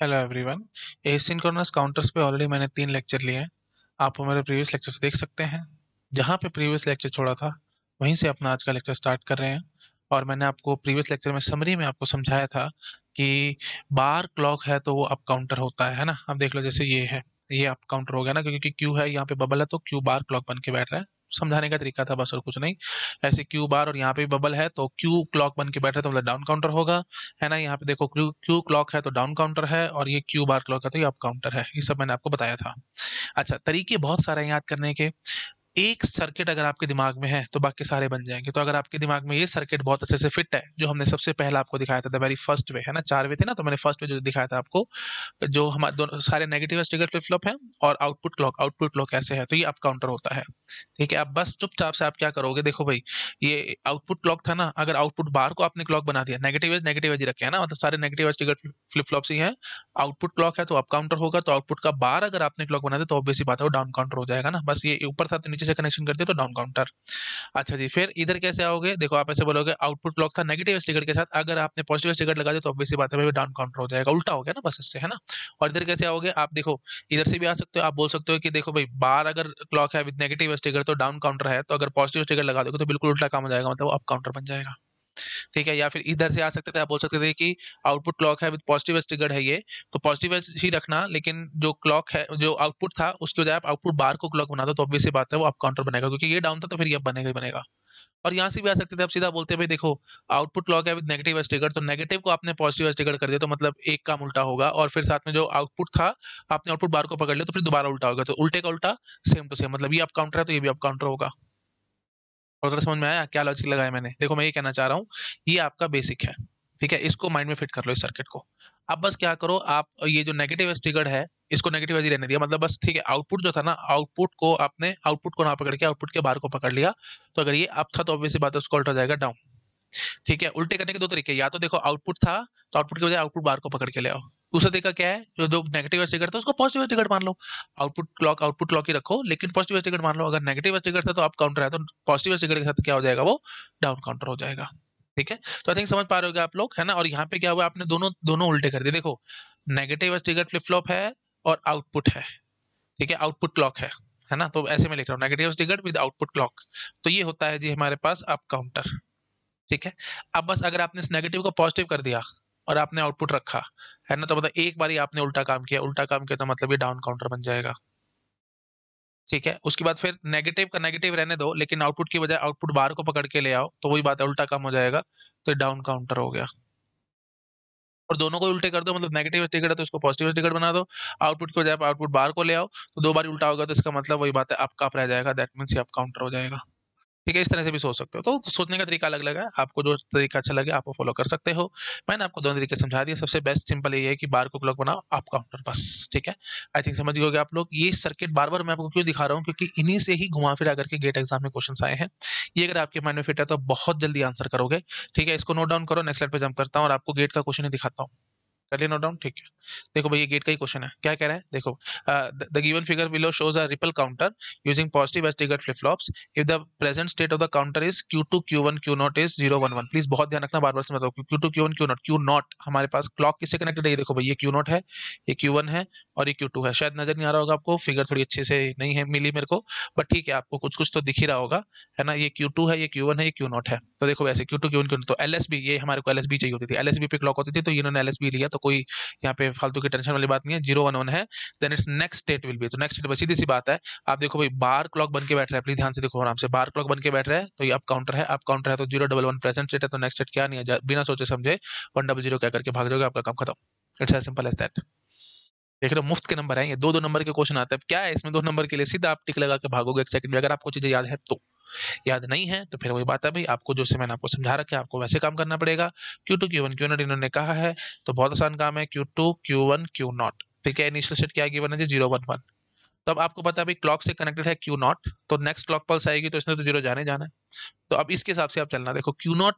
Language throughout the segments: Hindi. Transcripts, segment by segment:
Hello everyone. एसिंक्रोनस काउंटर्स पे ऑलरेडी मैंने 3 लेक्चर लिए हैं। आप वो मेरे प्रीवियस लेक्चर्स देख सकते हैं। जहाँ पे प्रीवियस लेक्चर छोड़ा था वहीं से अपना आज का लेक्चर स्टार्ट कर रहे हैं। और मैंने आपको प्रीवियस लेक्चर में समरी में आपको समझाया था कि बार क्लॉक है तो वो अप काउंटर होता है ना। अब देख लो, जैसे ये है, ये अप काउंटर हो गया ना, क्योंकि क्यू है यहाँ पे, बबल है, तो क्यू बार क्लॉक बन के बैठ रहा है। समझाने का तरीका था बस, और कुछ नहीं। ऐसे क्यू बार और यहाँ पे भी बबल है तो क्यू क्लॉक बन के बैठ रहा है, तो मतलब डाउन काउंटर होगा, है ना। यहाँ पे देखो, क्यू क्यू क्लॉक है तो डाउन काउंटर है, और ये क्यू बार क्लॉक है तो ये अप काउंटर है। ये सब मैंने आपको बताया था। अच्छा, तरीके बहुत सारे हैं याद करने के। एक सर्किट अगर आपके दिमाग में है तो बाकी सारे बन जाएंगे। तो अगर आपके दिमाग में ये सर्किट बहुत अच्छे से फिट है, जो हमने सबसे पहला आपको दिखाया था, द वेरी फर्स्ट वे, है ना, 4 वे थे ना, तो मैंने फर्स्ट वे जो दिखाया था आपको, जो हमारे दोनों सारे नेगेटिव स्टिगर फ्लिप फ्लॉप हैं, और आउटपुट क्लॉक ऐसे है, तो ये अप काउंटर होता है। ठीक है, अब बस चुपचाप से आप क्या करोगे, देखो भाई, ये आउटपुट क्लॉक था ना, अगर आउटपुट बार को आपने क्लॉक बना दिया, नेगेटिव एज रखे है ना, मतलब सारे नेगेटिव एज फ्लिप फ्लॉप्स ही हैं। आउटपुट क्लॉक है तो अप काउंटर होगा, तो आउटपुट का बार अगर आपने क्लॉक बना दिया तो ऑब्वियसली बात है वो डाउन काउंटर हो जाएगा ना। बस ये ऊपर था तो नीचे से कनेक्शन कर दिया तो डाउन काउंटर। अच्छा जी, फिर इधर कैसे आओगे, देखो आप ऐसे बोलोगे, आउटपुट क्लॉक था नेगेटिव स्टिकर के साथ, अगर आपने पॉजिटिव स्टिकर लगा दिया तो ऑब्वियसली बात है भाई डाउन काउंटर हो जाएगा, उल्टा हो गया ना बस इससे, है ना। और इधर कैसे आओगे आप, देखो इधर से भी आ सकते हो, आप बोल सकते हो कि देखो भाई, बार अगर क्लॉक है विद नेगेटिव स्टिकर तो डाउन काउंटर है, तो अगर पॉजिटिव स्टिकर लगा दोगे तो बिल्कुल उल्टा काम हो जाएगा, मतलब वो अप काउंटर बन जाएगा। ठीक है, या फिर इधर से आ सकते थे, आप बोल सकते थे कि आउटपुट क्लॉक है विद पॉजिटिव एज ट्रिगर्ड है ये, तो पॉजिटिव एज ही रखना, लेकिन जो क्लॉक है, जो आउटपुट था उसकी बजाय आप आउटपुट बार को क्लॉक बना दो, तो ऑब्वियसली बात है वो अप काउंटर बनेगा, क्योंकि ये डाउन था तो फिर ये बनेगा ही बनेगा। और यहाँ से भी आ सकते थे, आप सीधा बोलते भाई देखो, आउटपुट क्लॉक है विद नेगेटिव एज ट्रिगर्ड, तो नेगेटिव को आपने पॉजिटिव एज ट्रिगर्ड कर दिया, तो मतलब एक काम उल्टा होगा, और फिर साथ में जो आउटपुट था, आपने आउटपुट बार को पकड़ लिया तो फिर दोबारा उल्टा होगा, तो उल्टे का उल्टा सेम टू सेम, मतलब ये अप काउंटर है तो ये भी अप काउंटर होगा। और अगर समझ में आया क्या लॉजिक लगाया मैंने, देखो मैं ये कहना चाह रहा हूँ, ये आपका बेसिक है। ठीक है, इसको माइंड में फिट कर लो इस सर्किट को। अब बस क्या करो आप, ये जो नेगेटिव एज ट्रिगर्ड है, इसको नेगेटिव एज ही रहने दिया, मतलब बस ठीक है, आउटपुट जो था ना, आउटपुट को ना पकड़ के आउटपुट के बाहर को पकड़ लिया, तो अगर ये अप था तो ऑब्वियसली बात है उसको उल्टा हो जाएगा डाउन। ठीक है, उल्टे करने के दो तरीके, या तो देखो आउटपुट था तो आउटपुट की बजाय आउटपुट बार को पकड़ के ले आओ। दूसरा तरीका क्या है, जो जो नेगेटिव स्टिकर था उसको पॉजिटिव स्टिकर मान लो। आउटपुट क्लॉक ही रखो, लेकिन पॉजिटिव स्टिकर मान लो। अगर नेगेटिव स्टिकर था तो आप काउंटर है, तो पॉजिटिव स्टिकर के साथ क्या हो जाएगा, वो डाउन काउंटर हो जाएगा। ठीक है, तो आई थिंक समझ पा रहे होगे आप लोग, है ना। और यहाँ पे क्या हुआ, आपने दोनों दोनों उल्टे कर दिए। देखो, नेगेटिव स्टिकर फ्लिप फ्लॉप है और आउटपुट है। ठीक है, आउटपुट क्लॉक है ना, तो ऐसे में लिख रहा हूँ, negative sticker with output clock, तो ये होता है जी हमारे पास अप काउंटर। ठीक है, अब बस अगर आपने इस नेगेटिव को पॉजिटिव कर दिया और आपने आउटपुट रखा, है ना, तो मतलब एक बार ही आपने उल्टा काम किया तो मतलब ये डाउन काउंटर बन जाएगा। ठीक है, उसके बाद फिर नेगेटिव का नेगेटिव रहने दो, लेकिन आउटपुट की बजाय आउटपुट बार को पकड़ के ले आओ, तो वही बात है, उल्टा काम हो जाएगा, तो डाउन काउंटर हो गया। और दोनों को उल्टे कर दो, मतलब नेगेटिव टिकट है तो इसको पॉजिटिव टिकट बना दो, आउटपुट की बजाय आउटपुट बार को ले आओ, तो दो बार उल्टा होगा, तो इसका मतलब वही बात है, आपका अप रह जाएगा, दैट मीन्स ये अप काउंटर हो जाएगा। ठीक है, इस तरह से भी सोच सकते हो, तो सोचने का तरीका अलग अलग है, आपको जो तरीका अच्छा लगे आप वो फॉलो कर सकते हो। मैंने आपको दोनों तरीके समझा दिए, सबसे बेस्ट सिंपल ये है कि बार को क्लॉक बनाओ, आप काउंटर बस। ठीक है, आई थिंक समझ गए होगे आप लोग। ये सर्किट बार बार मैं आपको क्यों दिखा रहा हूँ, क्योंकि इन्हीं से ही घुमा फिरा करके गेट एग्जाम में क्वेश्चन आए हैं। ये अगर आपके माइंड में फिट है तो बहुत जल्दी आंसर करोगे। ठीक है, इसको नोट डाउन करो, नेक्स्ट स्लाइड पे जंप करता हूँ और आपको गेट का क्वेश्चन ही दिखाता हूँ। कर लिया नोट डाउन, ठीक है। देखो भाई, ये गेट का ही क्वेश्चन है, क्या कह रहा है, देखो, the given figure below shows a ripple counter using positive edge triggered flip flops, if the present state of the counter is Q2 Q1 Q0 is 0 1 1। Please बहुत ध्यान रखना, बार बार से बताओ, Q2 Q1 Q0 Q0 हमारे पास क्लॉक किससे कनेक्टेड है, ये देखो भाई, ये Q0 है, ये Q1 है, और ये Q2 है। शायद नजर नहीं आ रहा होगा आपको, फिगर थोड़ी अच्छे से नहीं है मिली मेरे को, बट ठीक है, आपको कुछ कुछ तो दिख ही रहा होगा, है ना। ये Q2 है, ये Q1 है, ये Q0 है, तो देखो वैसे Q2 Q1 Q0, तो LSB, ये हमारे को LSB चाहिए होती थी, LSB पे क्लॉक होती थी, तो इन्होंने LSB लिया, तो कोई यहाँ पे फालतू की टेंशन वाली बात नहीं है, 0 1 1 है, then its next state will be, तो नेक्स्ट स्टेट सीधी सी बात है। आप देखो भाई, बार क्लॉक बन के बैठ रहा है, प्लीज ध्यान से देखो आराम से, बार क्लॉक बन के बैठ रहा है, तो ये अप काउंटर है, अप काउंटर है तो 0 1 1 प्रेजेंट स्टेट है, तो नेक्स्ट स्टेट क्या नहीं है, बिना सोचे समझे 1 0 0 क्या करके भाग जाओगे, आपका काम खत्म। It's as simple as that. देख रहे हो, मुफ्त के नंबर है ये, दो दो नंबर के क्वेश्चन आते हैं, क्या है इसमें 2 नंबर के लिए, सीधा आप टिक लगा के भागोगे 1 सेकंड में, अगर आपको चीजें याद है तो। याद नहीं है तो फिर वही बात है भाई, आपको जो से मैंने आपको समझा रखा है आपको वैसे काम करना पड़ेगा। Q2 Q1 Q0 इन्होंने कहा है, तो बहुत आसान काम है, Q2 Q1 Q0। ठीक है, इनिशियल सेट क्या गिवन है जी, 0 1 1। तो अब आपको पता है भाई, क्लॉक से कनेक्टेड है Q0, तो नेक्स्ट क्लॉक पल्स आएगी तो इसने तो जीरो जाने जाना है। तो अब इसके हिसाब से आप चलना, देखो Q0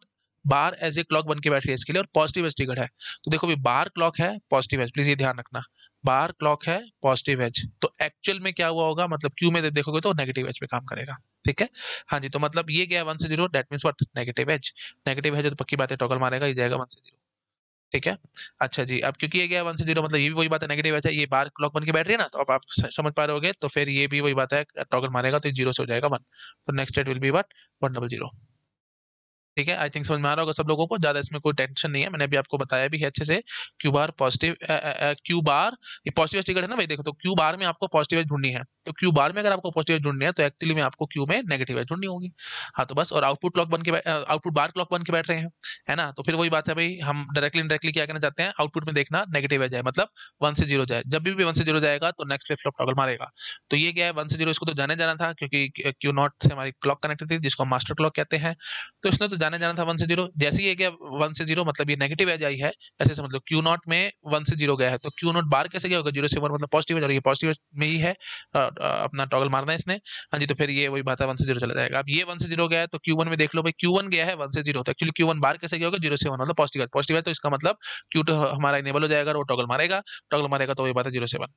bar as a clock बन के बैठ रही है इसके लिए, और पॉजिटिव एज ट्रिगर है, तो देखो भाई, बार क्लॉक है पॉजिटिव एज, प्लीज ये ध्यान रखना, बार क्लॉक है पॉजिटिव एज, तो एक्चुअल में क्या हुआ होगा, मतलब क्यू में देखोगे तो नेगेटिव एज पे काम करेगा। ठीक है, हाँ जी, तो मतलब ये गया 1 से 0, that means what, negative edge. Negative edge है तो पक्की बात है टॉगल मारेगा, ये जाएगा 1 से 0। ठीक है। अच्छा जी, अब क्योंकि ये गया 1 से 0 मतलब ये भी वही बात है, नेगेटिव एज है, ये बार क्लॉक बन के बैठ रही है ना, तो अब आप समझ पा रहे होगे, तो फिर ये भी वही बात है, टॉगल मारेगा तो 0 से हो जाएगा 1, तो next state will be what 100। ठीक है, आई थिंक समझ में आ रहा होगा सब लोगों को, ज्यादा इसमें कोई टेंशन नहीं है, मैंने अभी आपको बताया भी है अच्छे से। Q bar positive, Q bar ये पॉजिटिव टिकट है ना भाई, देखो तो क्यू बार में आपको पॉजिटिव एज ढूंढनी है, तो क्यू बार में अगर आपको पॉजिटिव एज ढूंढनी है तो एक्चुअली में आपको क्यू में नेगेटिव एज ढूंढनी होगी। हाँ तो बस, और आउटपुट क्लॉक बन के आउटपुट बार क्लॉक बन के बैठ रहे हैं, है ना, तो फिर वही बात है भाई, हम डायरेक्टली इनडायरेक्टली क्या करना चाहते हैं, आउटपुट में देखना नेगेटिव एज है, मतलब 1 से 0 जाए, जब भी 1 से 0 जाएगा तो नेक्स्ट फ्लिप फ्लॉप टॉगल मारेगा। तो ये क्या है 1 से 0, इसको तो जाने जाना था क्योंकि क्यू नॉट से हमारी क्लॉक कनेक्टेड थी, जिसको मास्टर क्लॉक कहते हैं, तो इसने तो जाने जाना था 1 से 0, जैसे ही ये गया 1 से 0 मतलब ये नेगेटिव एज आई है, ऐसे समझ लो क्यू नॉट में 1 से 0 गया है, तो क्यू नॉट बार कैसे गया होगा 0 से 1 मतलब पॉजिटिव एज, और ये पॉजिटिव एज में ही है, अपना टॉगल मारना है इसने। हाँ जी, तो फिर ये वही बात है 1 से 0 चला जाएगा। अब ये 1 से 0 गया है तो Q1 में देख लो भाई, Q1 गया है 1 से 0, तो एक्चुअली Q1 बार कैसे गया होगा 0 से 1 मतलब पॉजिटिव एज, पॉजिटिव एज तो इसका मतलब Q2 हमारा इनेबल हो जाएगा और वो टॉगल मारेगा, टॉगल मारेगा तो वही बात है 0 से 1।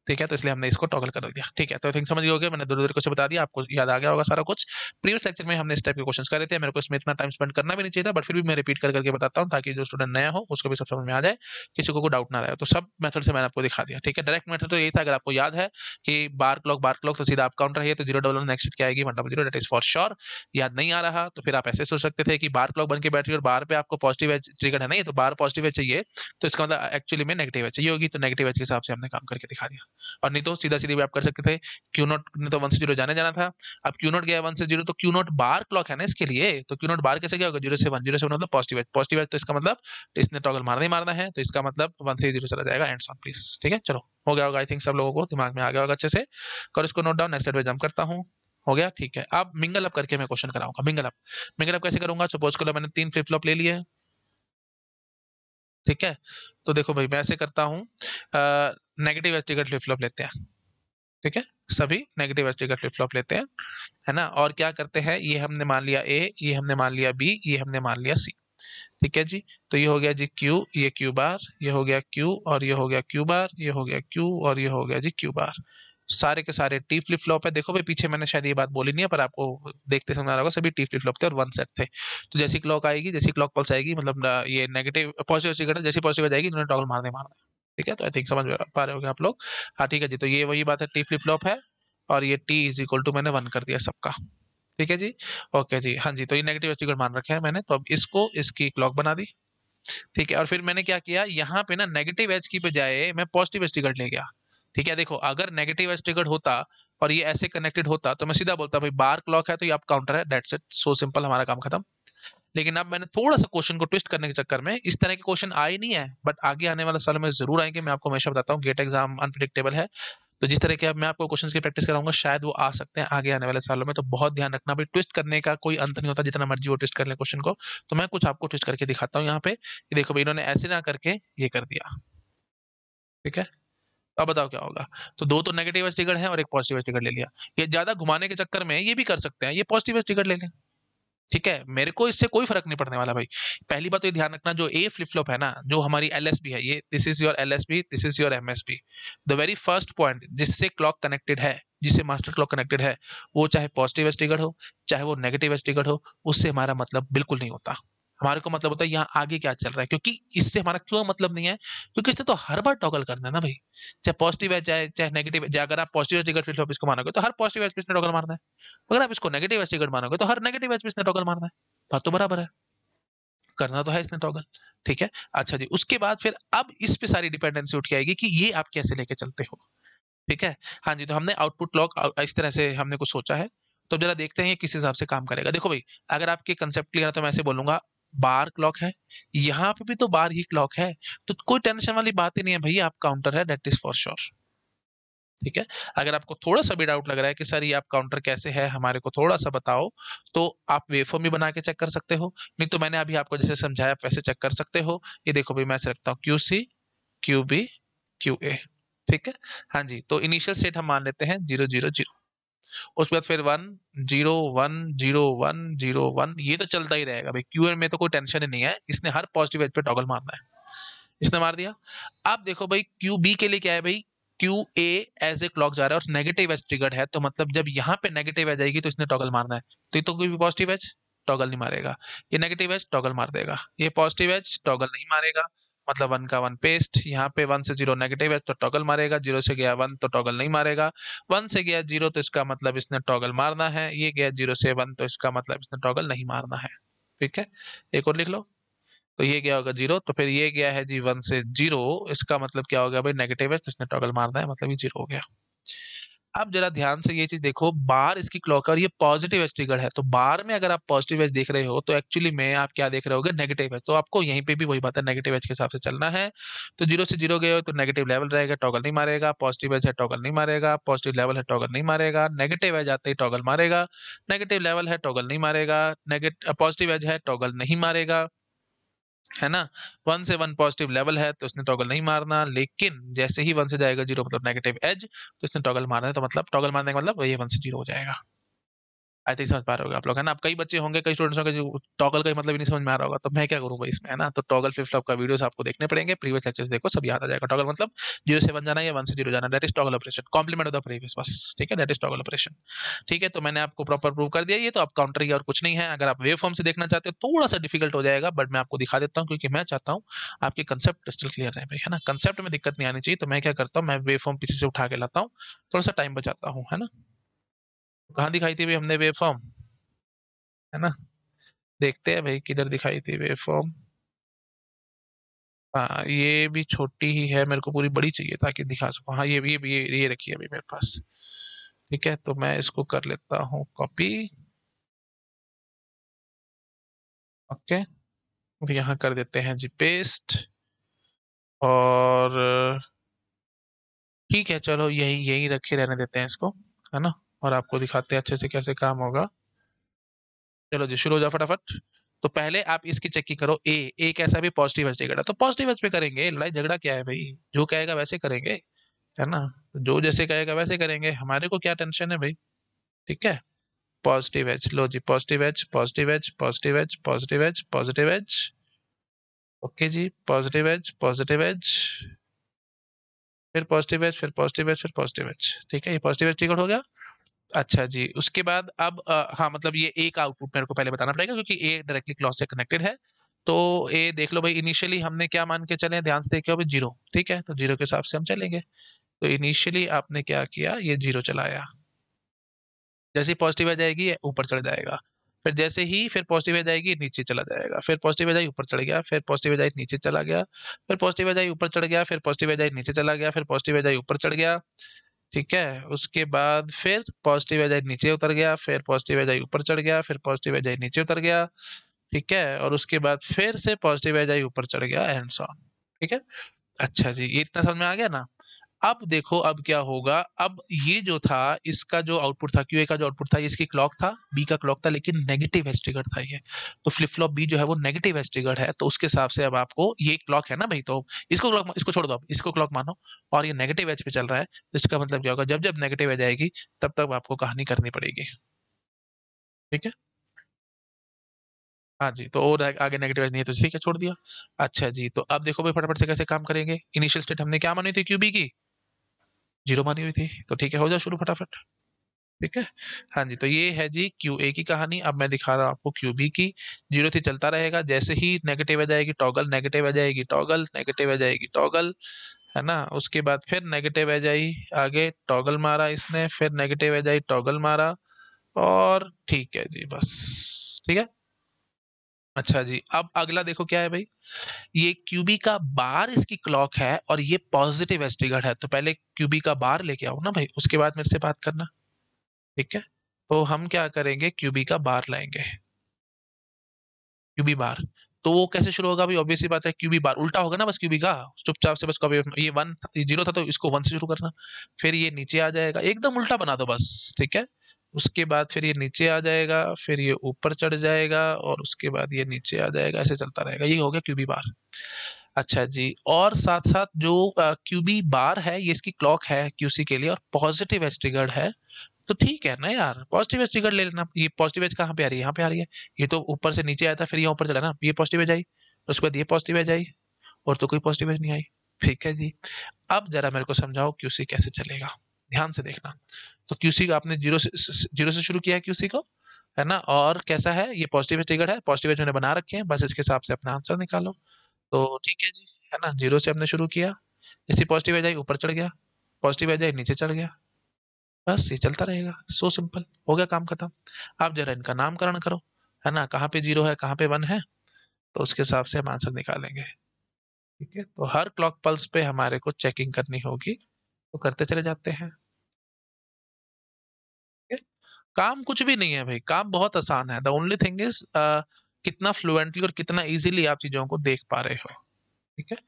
ठीक है, तो इसलिए हमने इसको टॉगल कर दिया। ठीक है, तो आई थिंक समझ गए होगे, मैंने दो क्वेश्चन बता दिया, आपको याद आ गया होगा सारा कुछ। प्रीवियस लेक्चर में हमने इस टाइप के क्वेश्चन करे थे, मेरे को इसमें इतना टाइम स्पेंड करना भी नहीं चाहिए था, बट फिर भी मैं रिपीट कर करके बताता हूँ ताकि जो स्टूडेंट नया हो उसको भी सब समझ में आ जाए, किसी को डाउट ना रहे। तो सब मेथड से मैंने आपको दिखा दिया। ठीक है, डायरेक्ट मेथड तो यही था, अगर आपको याद है कि बार क्लॉक तो सीधा आप काउंटर है, तो 0 नेक्स्ट क्या आएगी 100, दैट इज फॉर श्योर। याद नहीं आ रहा तो फिर आप ऐसे सोच सकते थे कि बार क्लॉक बन के बैठ रही है और बार पे आपको पॉजिटिव एज ट्रिगर है नहीं, तो बार पॉजिटिव एज चाहिए, तो इसका मतलब एक्चुअली में नेगेटिव एज चाहिए होगी, तो नेगेटिव एज के हिसाब से हमने काम करके दिखा दिया। और नहीं तो सीधा सीधी भी आप कर सकते थे, क्यू नॉट ने तो 1 से 0 जाने जाना था, अब क्यू नॉट गया 1 से 0, तो क्यू नॉट बार क्लॉक है ना इसके लिए, तो क्यू नॉट बार कैसे गया होगा 0 से 1, 0 से 1 मतलब पॉजिटिव एज, पॉजिटिव एज तो इसका मतलब इसने टॉगल मारना ही मारना है, तो इसका मतलब 1 से 0 चला जाएगा, एंड ऑन प्लीज। ठीक है, चलो हो गया होगा, आई थिंक सब लोगों को दिमाग में आ गया होगा अच्छे से, कर इसको नोट डाउन, नेक्स्ट स्लाइड पे जंप करता हूँ। हो गया, ठीक है, अब मिंगल अप करके मैं क्वेश्चन कराऊंगा, मिंगल अप। मिंगल अप कैसे करूंगा, सपोज करो मैंने 3 फ्लिप फ्लॉप ले लिए, ठीक है, तो देखो भाई मैं ऐसे करता हूँ, negative edge triggered flip flop लेते हैं, ठीक है, सभी negative edge triggered flip flop लेते हैं, है ना, और क्या करते हैं, ये हमने मान लिया ए, ये हमने मान लिया बी, ये हमने मान लिया सी। ठीक है जी, तो ये हो गया जी क्यू, ये क्यू बार, ये हो गया क्यू, और ये हो गया क्यू बार, ये हो गया क्यू, और ये हो गया जी क्यू बार। सारे के सारे टी फ्लिप फ्लॉप है। देखो भाई पीछे मैंने शायद ये बात बोली नहीं है, पर आपको देखते समझ आ रहा होगा, सभी टी फ्लिप फ्लॉप थे और 1 सेट थे। तो जैसी क्लॉक आएगी, जैसी क्लॉक पल्स आएगी, मतलब ये नेगेटिव पॉजिटिव ट्रिगर है, जैसी पॉजिटिव जाएगी इन्होंने टॉगल मारने मारना है। ठीक है, तो आई थिंक समझ पा रहे होगे आप लोग। हाँ ठीक है जी, तो ये वही बात है, टी फ्लिप फ्लॉप है, और ये टी इज इक्वल टू मैंने 1 कर दिया सबका। ठीक है जी, ओके जी, हाँ जी, तो ये नेगेटिव ट्रिगर मान रखे हैं मैंने, तो अब इसको इसकी क्लॉक बना दी। ठीक है, और फिर मैंने क्या किया, यहाँ पे ना नेगेटिव एज की बजाय मैं पॉजिटिव एज ट्रिगर्ड ले गया। ठीक है, देखो अगर नेगेटिव एज ट्रिगर्ड होता और ये ऐसे कनेक्टेड होता तो मैं सीधा बोलता भाई बार क्लॉक है तो ये आप काउंटर है, दैट्स इट, सो सिंपल, हमारा काम खत्म। लेकिन अब मैंने थोड़ा सा क्वेश्चन को ट्विस्ट करने के चक्कर में इस तरह के क्वेश्चन आए नहीं है, बट आगे आने वाले सालों में जरूर आएंगे, मैं आपको हमेशा बताता हूँ, गेट एग्जाम अनप्रिडिक्टेबल है। तो जिस तरह के अब मैं आपको क्वेश्चन की प्रैक्टिस कराऊंगा शायद वो आ सकते हैं आगे आने वाले सालों में, तो बहुत ध्यान रखना भाई, ट्विस्ट करने का कोई अंत नहीं होता, जितना मर्जी वो ट्विस्ट कर ले क्वेश्चन को। तो मैं कुछ आपको ट्विस्ट करके दिखाता हूँ यहाँ पे, कि देखो भाई इन्होंने ऐसे ना करके ये कर दिया। ठीक है, अब बताओ क्या होगा। तो दो तो नेगेटिव स्टिकर है और एक पॉजिटिव स्टिकर ले लिया, ये ज्यादा घुमाने के चक्कर में ये भी कर सकते हैं, ये पॉजिटिव स्टिकर ले लें। ठीक है, मेरे को इससे कोई फर्क नहीं पड़ने वाला भाई। पहली बात तो ये ध्यान रखना, जो ए फ्लिप फ्लॉप है ना, जो हमारी एलएसबी है, ये this is your LSB, this is your MSB, the very first point जिससे क्लॉक कनेक्टेड है, जिससे मास्टर क्लॉक कनेक्टेड है, वो चाहे पॉजिटिव स्टिकर हो चाहे वो नेगेटिव स्टिकर हो, उससे हमारा मतलब बिल्कुल नहीं होता। हमारे को मतलब होता है यहाँ आगे क्या चल रहा है, क्योंकि इससे हमारा क्यों मतलब नहीं है, क्योंकि इससे तो हर बार टॉगल करना है ना भाई, चाहे पॉजिटिव है चाहे चाहे नेगेटिव है। अगर आप पॉजिटिव स्टिकर फ्लिप फ्लॉप इसको मानोगे तो हर पॉजिटिव एज पे इसने टॉगल मारना है, अगर आप इसको नेगेटिव स्टिकर मानोगे तो हर नेगेटिव एज पे इसने टॉगल मारना है। बात तो बराबर है, करना तो है इसने टॉगल। ठीक है, अच्छा जी, उसके बाद फिर अब इस पे सारी डिपेंडेंसी उठ के आएगी कि ये आप कैसे लेके चलते हो। ठीक है, हाँ जी, तो हमने आउटपुट लॉक इस तरह से हमने कुछ सोचा है, तो जरा देखते हैं ये किस हिसाब से काम करेगा। देखो भाई, अगर आपके कंसेप्ट क्लियर है तो मैं ऐसे बोलूंगा, बार क्लॉक है, यहाँ पे भी तो बार ही क्लॉक है, तो कोई टेंशन वाली बात ही नहीं है भैया, आप काउंटर है, दैट इज फॉर श्योर। ठीक है, अगर आपको थोड़ा सा भी डाउट लग रहा है कि सर ये आप काउंटर कैसे है, हमारे को थोड़ा सा बताओ, तो आप वेवफॉर्म भी बना के चेक कर सकते हो, नहीं तो मैंने अभी आपको जैसे समझाया वैसे चेक कर सकते हो। ये देखो भाई, मैं ऐसे रखता हूँ Q C, Q B, Q A. ठीक है, हाँ जी, तो इनिशियल स्टेट हम मान लेते हैं 0 0 0, उसके बाद फिर 1 0 1 0 1 0 1, ये तो चलता ही रहेगा भाई, क्यू में तो कोई टेंशन ही नहीं है, इसने हर पॉजिटिव एज पे टॉगल मारना है, इसने मार दिया। अब देखो भाई क्यू बी के लिए क्या है भाई, Q A as a clock जा रहा है और नेगेटिव एज ट्रिगर्ड है, तो मतलब जब यहाँ पे नेगेटिव एज आएगी तो इसने टॉगल मारना है, तो ये तो कोई भी पॉजिटिव एज टॉगल नहीं मारेगा, ये नेगेटिव एज टॉगल मार देगा, ये पॉजिटिव एज टॉगल नहीं मारेगा, मतलब 1 का 1 पेस्ट, यहाँ पे 1 से 0 नेगेटिव है तो टॉगल मारेगा, 0 से गया 1 तो टॉगल नहीं मारेगा, 1 से गया 0 तो इसका मतलब इसने टॉगल मारना है, ये गया 0 से 1 तो इसका मतलब इसने टॉगल नहीं मारना है। ठीक है, एक और लिख लो। तो ये गया होगा 0, तो फिर ये गया है जी 1 से 0, इसका मतलब क्या हो गया भाई, नेगेटिव है तो इसने टॉगल मारना है, मतलब ये 0 हो गया। अब जरा ध्यान से ये चीज देखो, बार इसकी क्लॉक है और ये पॉजिटिव एज ट्रिगर है, तो बार में अगर आप पॉजिटिव एज देख रहे हो तो एक्चुअली में आप क्या देख रहे होगे, नेगेटिव एज। तो आपको यहीं पे भी वही बात है, नेगेटिव एज के हिसाब से चलना है। तो 0 से 0 गए हो तो नेगेटिव लेवल रहेगा, टॉगल नहीं मारेगा, पॉजिटिव एज है टॉगल नहीं मारेगा, पॉजिटिव लेवल है टॉगल नहीं मारेगा, नेगेटिव एज आते ही टॉगल मारेगा, नेगेटिव लेवल है टॉगल नहीं मारेगा, नेगेटिव पॉजिटिव एज है टॉगल नहीं मारेगा, है ना। 1 से 1 पॉजिटिव लेवल है तो इसने टॉगल नहीं मारना, लेकिन जैसे ही 1 से जाएगा 0 मतलब नेगेटिव एज, तो इसने टॉगल मारना है, तो मतलब टॉगल मारने का मतलब ये 1 से 0 हो जाएगा। आई थिंक समझ पा रहे होगे आप लोग, है ना। अब कई बच्चे होंगे, कई स्टूडेंट्स होंगे जो टॉगल का ही मतलब ही नहीं समझ में आ रहा होगा, तो मैं क्या करूँ भाई इसमें, है ना। तो टॉगल फ्लिप फ्लॉप का वीडियोस आपको देखने पड़ेंगे, प्रीवियस लेक्चर्स देखो, सब याद आ जाएगा। टॉगल मतलब 0 से 1 जाना या 1 से 0 जाना, that is toggle operation, complement of the previous, बस ठीक है, दैट इज टॉगल ऑपरेशन। ठीक है, तो मैंने आपको प्रॉपर प्रूव कर दिया ये, तो आप काउंटर की और कुछ नहीं है। अगर आप वेव फॉर्म से देखना चाहते हो थोड़ा सा डिफिकल्ट हो जाएगा, बट मैं आपको दिखा देता हूँ, क्योंकि मैं चाहता हूँ आपके कंसेप्ट क्रिस्टल क्लियर रहे भाई, है ना। कंसेप्ट में दिक्कत नहीं आनी चाहिए, तो मैं क्या करता हूँ, मैं वेव फॉर्म पीछे से उठा के लाता हूँ, थोड़ा सा टाइम बचाता हूँ, है ना। कहाँ दिखाई थी भाई हमने वेव फॉर्म, है ना। देखते हैं भाई किधर दिखाई थी वेव फॉर्म। हाँ, ये भी छोटी ही है, मेरे को पूरी बड़ी चाहिए ताकि दिखा सकूं। हाँ, ये रखी है अभी मेरे पास। ठीक है, तो मैं इसको कर लेता हूँ कॉपी। ओके, और यहाँ कर देते हैं जी पेस्ट। और ठीक है, चलो यही यही रखे रहने देते हैं इसको, है ना। और आपको दिखाते हैं अच्छे से कैसे काम होगा। चलो जी, शुरू हो जाओ फटाफट। तो पहले आप इसकी चेक करो, ए कैसा भी पॉजिटिव एज टिकट है, तो पॉजिटिव एज पे करेंगे, लड़ाई झगड़ा क्या है भाई, जो कहेगा वैसे करेंगे, है ना। जो जैसे कहेगा वैसे करेंगे, हमारे को क्या टेंशन है भाई। ठीक है, पॉजिटिव एज, लो जी, positive edge, positive edge, positive edge, positive edge, positive edge. Okay जी, पॉजिटिव एज, पॉजिटिव एज, फिर पॉजिटिव एज, फिर पॉजिटिव एज, फिर पॉजिटिव एज। ठीक है, ये पॉजिटिव एज टिकट हो गया। अच्छा जी, उसके बाद अब हाँ, मतलब ये ए का आउटपुट मेरे को पहले बताना पड़ेगा, क्योंकि ए डायरेक्टली क्लॉक से कनेक्टेड है। तो ए देख लो भाई, इनिशियली हमने क्या मान के चले, ध्यान से देखिए, अभी 0। ठीक है, तो 0 के हिसाब से हम चलेंगे। तो इनिशियली आपने क्या किया, ये 0 चलाया, जैसे ही पॉजिटिव आ जाएगी ये ऊपर चढ़ जाएगा, फिर जैसे ही फिर पॉजिटिव आ जाएगी नीचे चला जाएगा, फिर पॉजिटिव आ जाएगी ऊपर चढ़ गया, फिर पॉजिटिव आ जाएगी नीचे चला गया, फिर पॉजिटिव आ जाएगी ऊपर चढ़ गया, फिर पॉजिटिव आ जाएगी नीचे चला गया, फिर पॉजिटिव आ जाएगी ऊपर चढ़ गया। ठीक है, उसके बाद फिर पॉजिटिव आ जाएगी नीचे उतर गया, फिर पॉजिटिव आ जाएगी ऊपर चढ़ गया, फिर पॉजिटिव आ जाएगी नीचे उतर गया। ठीक है, और उसके बाद फिर से पॉजिटिव आ जाएगी ऊपर चढ़ गया, एंड सो ऑन। ठीक है, अच्छा जी, ये इतना समझ में आ गया ना। अब देखो अब क्या होगा, अब ये जो था इसका जो आउटपुट था, क्यूए का जो आउटपुट था, ये इसकी क्लॉक था, बी का क्लॉक था, लेकिन नेगेटिव एज ट्रिगर था ये। तो फ्लिप फ्लॉप बी जो है वो नेगेटिव एज ट्रिगर है, तो उसके हिसाब से अब आपको ये क्लॉक है ना भाई, तो इसको क्लॉक, इसको छोड़ दो, अब इसको क्लॉक मानो, और ये नेगेटिव एज पे चल रहा है, तो इसका मतलब क्या होगा, जब जब नेगेटिव एज आएगी तब तक आपको कहानी करनी पड़ेगी। ठीक है, हाँ जी, तो और आगे नेगेटिव एज नहीं है तो ठीक है, छोड़ दिया। अच्छा जी, तो अब देखो भाई फटाफट से कैसे काम करेंगे। इनिशियल स्टेट हमने क्या मानी थी, क्यूबी की 0 मानी हुई थी, तो ठीक है, हो जाओ शुरू फटाफट। ठीक है, हाँ जी, तो ये है जी क्यू ए की कहानी। अब मैं दिखा रहा हूँ आपको क्यू बी की। 0 थी चलता रहेगा, जैसे ही नेगेटिव आ जाएगी टॉगल, नेगेटिव आ जाएगी टॉगल, नेगेटिव आ जाएगी टॉगल, है ना। उसके बाद फिर नेगेटिव आ जाई, आगे टॉगल मारा इसने, फिर नेगेटिव आ जाई टॉगल मारा, और ठीक है जी, बस। ठीक है, अच्छा जी, अब अगला देखो क्या है भाई, ये क्यूबी का बार इसकी क्लॉक है और ये पॉजिटिव एज ट्रिगर्ड है, तो पहले क्यूबी का बार लेके आओ ना भाई, उसके बाद मेरे से बात करना। ठीक है, तो हम क्या करेंगे, क्यूबी का बार लाएंगे, क्यूबी बार। तो वो कैसे शुरू होगा भाई, ऑब्वियसली बात है, क्यूबी बार उल्टा होगा ना बस, क्यूबी का चुपचाप से बस, कभी ये 1 0 था तो इसको 1 से शुरू करना, फिर ये नीचे आ जाएगा, एकदम उल्टा बना दो बस। ठीक है, उसके बाद फिर ये नीचे आ जाएगा, फिर ये ऊपर चढ़ जाएगा, और उसके बाद ये नीचे आ जाएगा, ऐसे चलता रहेगा, ये हो गया क्यूबी बार। अच्छा जी, और साथ साथ जो क्यूबी बार है, ये इसकी क्लॉक है क्यूसी के लिए, और पॉजिटिव एज ट्रिगर्ड है, तो ठीक है ना यार, पॉजिटिव एज ट्रिगर ले लेना। ये पॉजिटिव एज कहाँ पे आ रही है, यहाँ पे आ रही है। ये तो ऊपर से नीचे आया था, फिर ये ऊपर चला ना, ये पॉजिटिव एज आई, उसके बाद ये पॉजिटिव एज आई, और तो कोई पॉजिटिव एज नहीं आई। ठीक है जी, अब जरा मेरे को समझाओ क्यूसी कैसे चलेगा, ध्यान से देखना। तो क्यूसी का आपने जीरो से शुरू किया है क्यूसी को, है ना, और कैसा है, ये पॉजिटिव एज ट्रिगर है, पॉजिटिव एज मैंने बना रखे हैं, बस इसके हिसाब से अपना आंसर निकालो। तो ठीक है जी, है ना, 0 से हमने शुरू किया, जैसे पॉजिटिव एज आई ऊपर चढ़ गया, पॉजिटिव एज आई नीचे चढ़ गया, बस ये चलता रहेगा। सो सिंपल, हो गया काम खत्म। आप जरा इनका नामकरण करो, है ना, कहाँ पे 0 है कहाँ पे 1 है, तो उसके हिसाब से हम आंसर निकालेंगे। ठीक है, तो हर क्लॉक पल्स पे हमारे को चेकिंग करनी होगी, तो करते चले जाते हैं। ठीक है? काम कुछ भी नहीं है भाई, काम बहुत आसान है। द ओनली थिंग इज कितना फ्लुएंटली और कितना इजीली आप चीजों को देख पा रहे हो। ठीक है,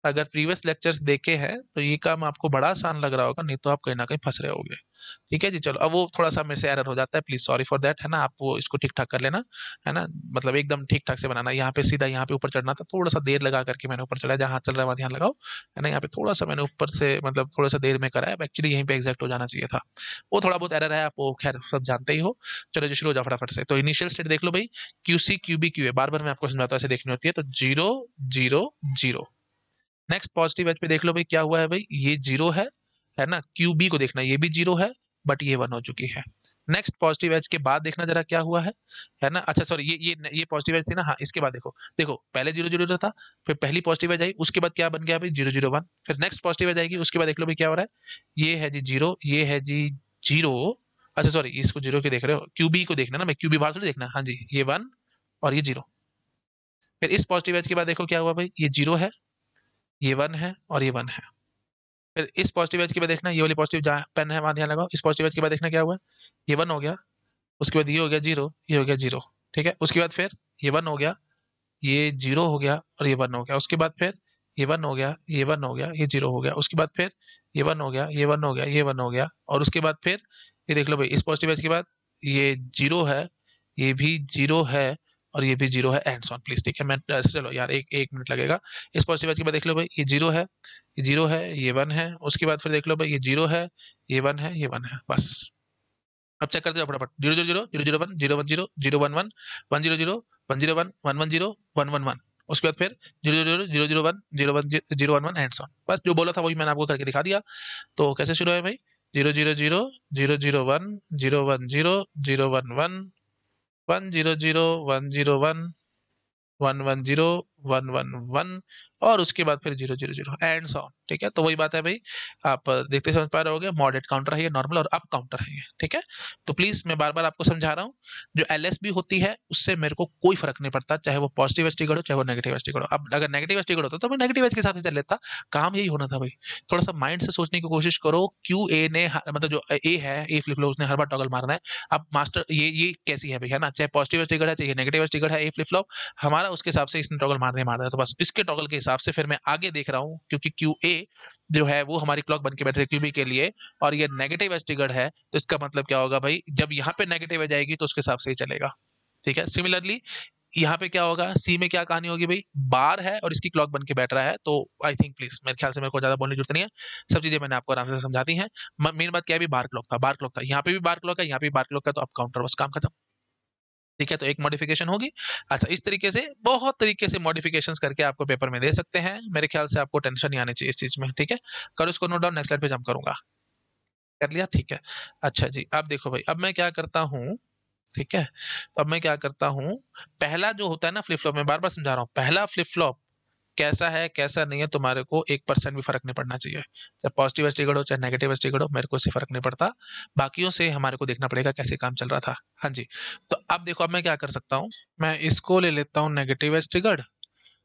अगर प्रीवियस लेक्चर्स देखे हैं तो ये काम आपको बड़ा आसान लग रहा होगा, नहीं तो आप कहीं ना कहीं फंस रहे होगे। ठीक है जी, चलो अब वो थोड़ा सा मेरे से एरर हो जाता है, प्लीज सॉरी फॉर दैट, है ना, आप वो इसको ठीक ठाक कर लेना, है ना, मतलब एकदम ठीक ठाक से बनाना। यहाँ पे सीधा यहाँ पे ऊपर चढ़ना था, थोड़ा सा देर लगा करके मैंने ऊपर चढ़ा, जहाँ हाथ चल रहा है वहाँ ध्यान लगाओ, है ना, यहाँ पे थोड़ा सा मैंने ऊपर से मतलब थोड़ा सा देर में करा है, एक्चुअली यहीं पे एग्जैक्ट हो जाना चाहिए था। वो थोड़ा बहुत एरर है, आप वो खैर सब जानते ही हो। चलो जी शुरू हो जाओ फटाफट से। तो इनिशियल स्टेट देख लो भाई, Q C Q B Q A, बार बार मैं आपको समझाता हूँ ऐसे देखनी होती है। तो 0 0 0। नेक्स्ट पॉजिटिव एज पे देख लो भाई क्या हुआ है भाई, ये 0 है ना, क्यू बी को देखना, ये भी 0 है, बट ये 1 हो चुकी है। नेक्स्ट पॉजिटिव एज के बाद देखना जरा क्या हुआ है ना, अच्छा सॉरी, ये पॉजिटिव एज थी ना, हाँ इसके बाद देखो, देखो पहले 0 0 था, फिर पहली पॉजिटिव एज आई, उसके बाद क्या बन गया भाई 0 0 1, फिर नेक्स्ट पॉजिटिव एज आएगी, उसके बाद देख लो भाई क्या हो रहा है, ये है जी 0, ये है जी 0, अच्छा सॉरी इसको 0 के देख रहे हो, क्यूबी को देखना ना, मैं क्यूबी बाहर थोड़ी देखना, हाँ जी ये 1 और ये 0। फिर इस पॉजिटिव एज के बाद देखो क्या हुआ भाई, ये 0 है, ये 1 है और ये 1 है। फिर इस पॉजिटिव एज के बाद देखना, ये वाली पॉजिटिव जहाँ पेन है वहां ध्यान लगाओ, इस पॉजिटिव एज के बाद देखना क्या हुआ, ये 1 हो गया, उसके बाद ये हो गया 0, ये हो गया 0। ठीक है, उसके बाद फिर ये 1 हो गया, ये 0 हो गया और ये 1 हो गया, उसके बाद फिर ये 1 हो गया, ये 1 हो गया, ये 0 हो गया, उसके बाद फिर ये 1 हो गया, ये 1 हो गया, ये 1 हो गया, और उसके बाद फिर ये देख लो भाई, इस पॉजिटिव एज के बाद ये 0 है, ये भी 0 है और ये भी 0 है, एंड सो ऑन प्लीज। ठीक है, मैं ऐसे चलो यार एक एक मिनट लगेगा। इस पॉजिटिव एज के बाद देख लो भाई, ये 0 है, ये 0 है, ये 1 है, उसके बाद फिर देख लो भाई ये 0 है, ये 1 है, ये 1 है, बस। अब चेक करते जाओ फटाफट, 0 0 0 0 0 1 0 1 0 1 1 1 0 0 1 0 1 1 1 0 1 1 1, उसके बाद फिर 0 0 0 0 0 1 0 1 0 1 एंड सो ऑन। बस जो बोला था वही मैंने आपको करके दिखा दिया। तो कैसे शुरू है भाई, 0 0 0 0 0 1 0 0 1 0 1 0 0 1 1 1 0 1 1 1 और उसके बाद फिर 0 0 0 एंड सो ऑन। ठीक है, तो वही बात है भाई, आप देखते समझ पा रहे होगे, मॉडरेट काउंटर है ये, नॉर्मल और अप काउंटर है ये। ठीक है, तो प्लीज मैं बार बार आपको समझा रहा हूँ, जो एलएसबी होती है उससे मेरे को कोई फर्क नहीं पड़ता, चाहे वो पॉजिटिव एस ट्रिगर हो चाहे वो नेगेटिव एस ट्रिगर हो। अब अगर नेगेटिव एस ट्रिगर होता तो मैं नेगेटिव एज के हिसाब से चल लेता, काम यही होना था भाई। थोड़ा सा माइंड से सोचने की कोशिश करो, क्यू ए ने मतलब जो ए है, ए फ्लिप फ्लॉप उसने हर बार टॉगल मारना है। अब मास्टर ये कैसी है भाई, है ना, चाहे पॉजिटिव एस ट्रिगर है चाहे नेगेटिव एस ट्रिगर है, ए फ्लिप फ्लॉप हमारा उसके हिसाब से इसने टॉगल मारना है, तो बस इसके टॉगल के हिसाब से फिर मैं आगे देख रहा हूँ, क्योंकि क्यू ए जो है वो हमारी क्लॉक बन के बैठ रही है क्यूबी के लिए, और ये नेगेटिव एज ट्रिगर्ड है, तो इसका मतलब क्या होगा भाई, जब यहाँ पे नेगेटिव एज आएगी तो उसके हिसाब से ही चलेगा। ठीक है, सिमिलरली यहाँ पे क्या होगा, सी में क्या कहानी होगी भाई, बार है और इसकी क्लॉक बन के बैठ रहा है, तो आई थिंक प्लीज मेरे ख्याल से मेरे को ज्यादा बोलने की जरूरत नहीं है, सब चीजें मैंने आपको आराम से समझाती हैं। मेन बात क्या है, बार क्लॉक था, बार क्लॉक था, यहाँ पे भी बार क्लॉक है, यहाँ पे भी बार क्लॉक है, तो अब काउंटर बस काम खत्म। ठीक है, तो एक मॉडिफिकेशन होगी। अच्छा, इस तरीके से बहुत तरीके से मॉडिफिकेशंस करके आपको पेपर में दे सकते हैं, मेरे ख्याल से आपको टेंशन नहीं आनी चाहिए इस चीज में। ठीक है, करो इसको नोट डाउन, नेक्स्ट स्लाइड पे जंप करूंगा। कर लिया, ठीक है। अच्छा जी, अब देखो भाई, अब मैं क्या करता हूँ, ठीक है, तो अब मैं क्या करता हूँ, पहला जो होता है ना फ्लिप फ्लॉप, मैं बार बार समझा रहा हूँ, पहला फ्लिप फ्लॉप कैसा है कैसा नहीं है तुम्हारे को 1% भी फर्क नहीं पड़ना चाहिए, चाहे पॉजिटिव एस्टिगेट हो चाहे नेगेटिव एस्टिगेट हो, मेरे को इससे फर्क नहीं पड़ता, बाकियों से हमारे को देखना पड़ेगा कैसे काम चल रहा था। हाँ जी, तो अब देखो, अब मैं क्या कर सकता हूँ, मैं इसको ले लेता हूँ नेगेटिव एस्टिगेट।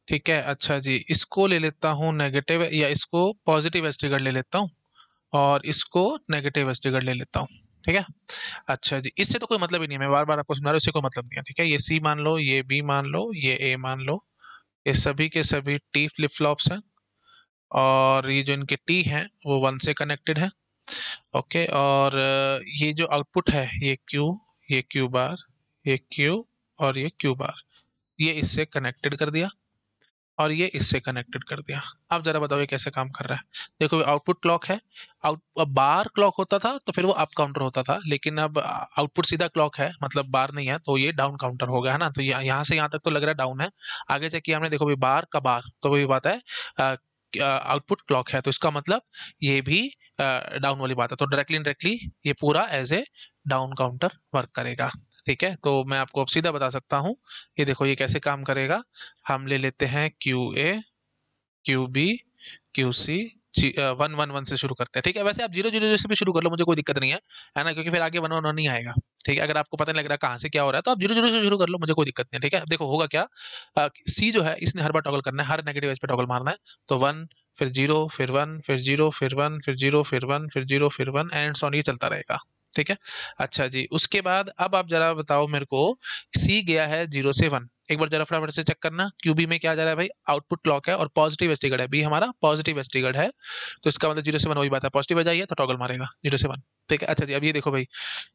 ठीक है, अच्छा जी, इसको ले लेता हूँ नेगेटिव, या इसको पॉजिटिव एस्टिगेट ले लेता हूँ, और इसको नेगेटिव एस्टिगेट ले लेता हूँ। ठीक है, अच्छा जी, इससे तो कोई मतलब ही नहीं है, मैं बार बार आपको समझा रहा हूँ, इससे कोई मतलब नहीं है। ठीक है, ये सी मान लो, ये बी मान लो, ये ए मान लो, ये सभी के सभी टी फ्लिप फ्लॉप्स हैं, और ये जो इनके टी हैं वो 1 से कनेक्टेड है। ओके, और ये जो आउटपुट है, ये क्यू बार, ये क्यू और ये क्यू बार, ये इससे कनेक्टेड कर दिया और ये इससे कनेक्टेड कर दिया। अब जरा बताओ ये कैसे काम कर रहा है। देखो आउटपुट क्लॉक है, आउट बार क्लॉक होता था तो फिर वो अप काउंटर होता था, लेकिन अब आउटपुट सीधा क्लॉक है, मतलब बार नहीं है, तो ये डाउन काउंटर हो गया, है ना। तो यहाँ से यहाँ तक तो लग रहा है डाउन है, आगे चेक किया हमने, देखो भाई बार का बार, तो वही बात है, आउटपुट क्लॉक है, तो इसका मतलब ये भी डाउन वाली बात है, तो डायरेक्टली इनडायरेक्टली ये पूरा as a down counter work करेगा। ठीक है, तो मैं आपको अब सीधा बता सकता हूँ, ये देखो ये कैसे काम करेगा। हम ले लेते हैं Q A, Q B Q C 1 1 1 से शुरू करते हैं, ठीक है। वैसे आप 0 0 0 से भी शुरू कर लो, मुझे कोई दिक्कत नहीं है ना, क्योंकि फिर आगे 1 1 1 नहीं आएगा, ठीक है। अगर आपको पता नहीं लग रहा कहाँ से क्या हो रहा है तो आप 0 0 से शुरू कर लो, मुझे कोई दिक्कत नहीं है, ठीक है। देखो होगा क्या, सी जो है इसने हर बार टॉगल करना है, हर नेगेटिव एज पे टॉगल मारना है। तो 1 फिर 0 फिर 1 फिर 0 फिर 1 फिर 0 फिर 1 फिर 0 फिर 1 एंड सो ऑन, ये चलता रहेगा, ठीक है। अच्छा जी, उसके बाद अब आप जरा बताओ मेरे को, सी गया है 0 से 1, एक बार जरा फटाफट से चेक करना, क्यूबी में क्या जा रहा है भाई, आउटपुट क्लॉक है और पॉजिटिव एस ट्रिगर्ड है, बी हमारा पॉजिटिव एस ट्रिगर्ड है, तो इसका मतलब 0 से 1 वही बात है, पॉजिटिव एज आई है तो टॉगल मारेगा 0 से 1, ठीक है। अच्छा जी, अब ये देखो भाई,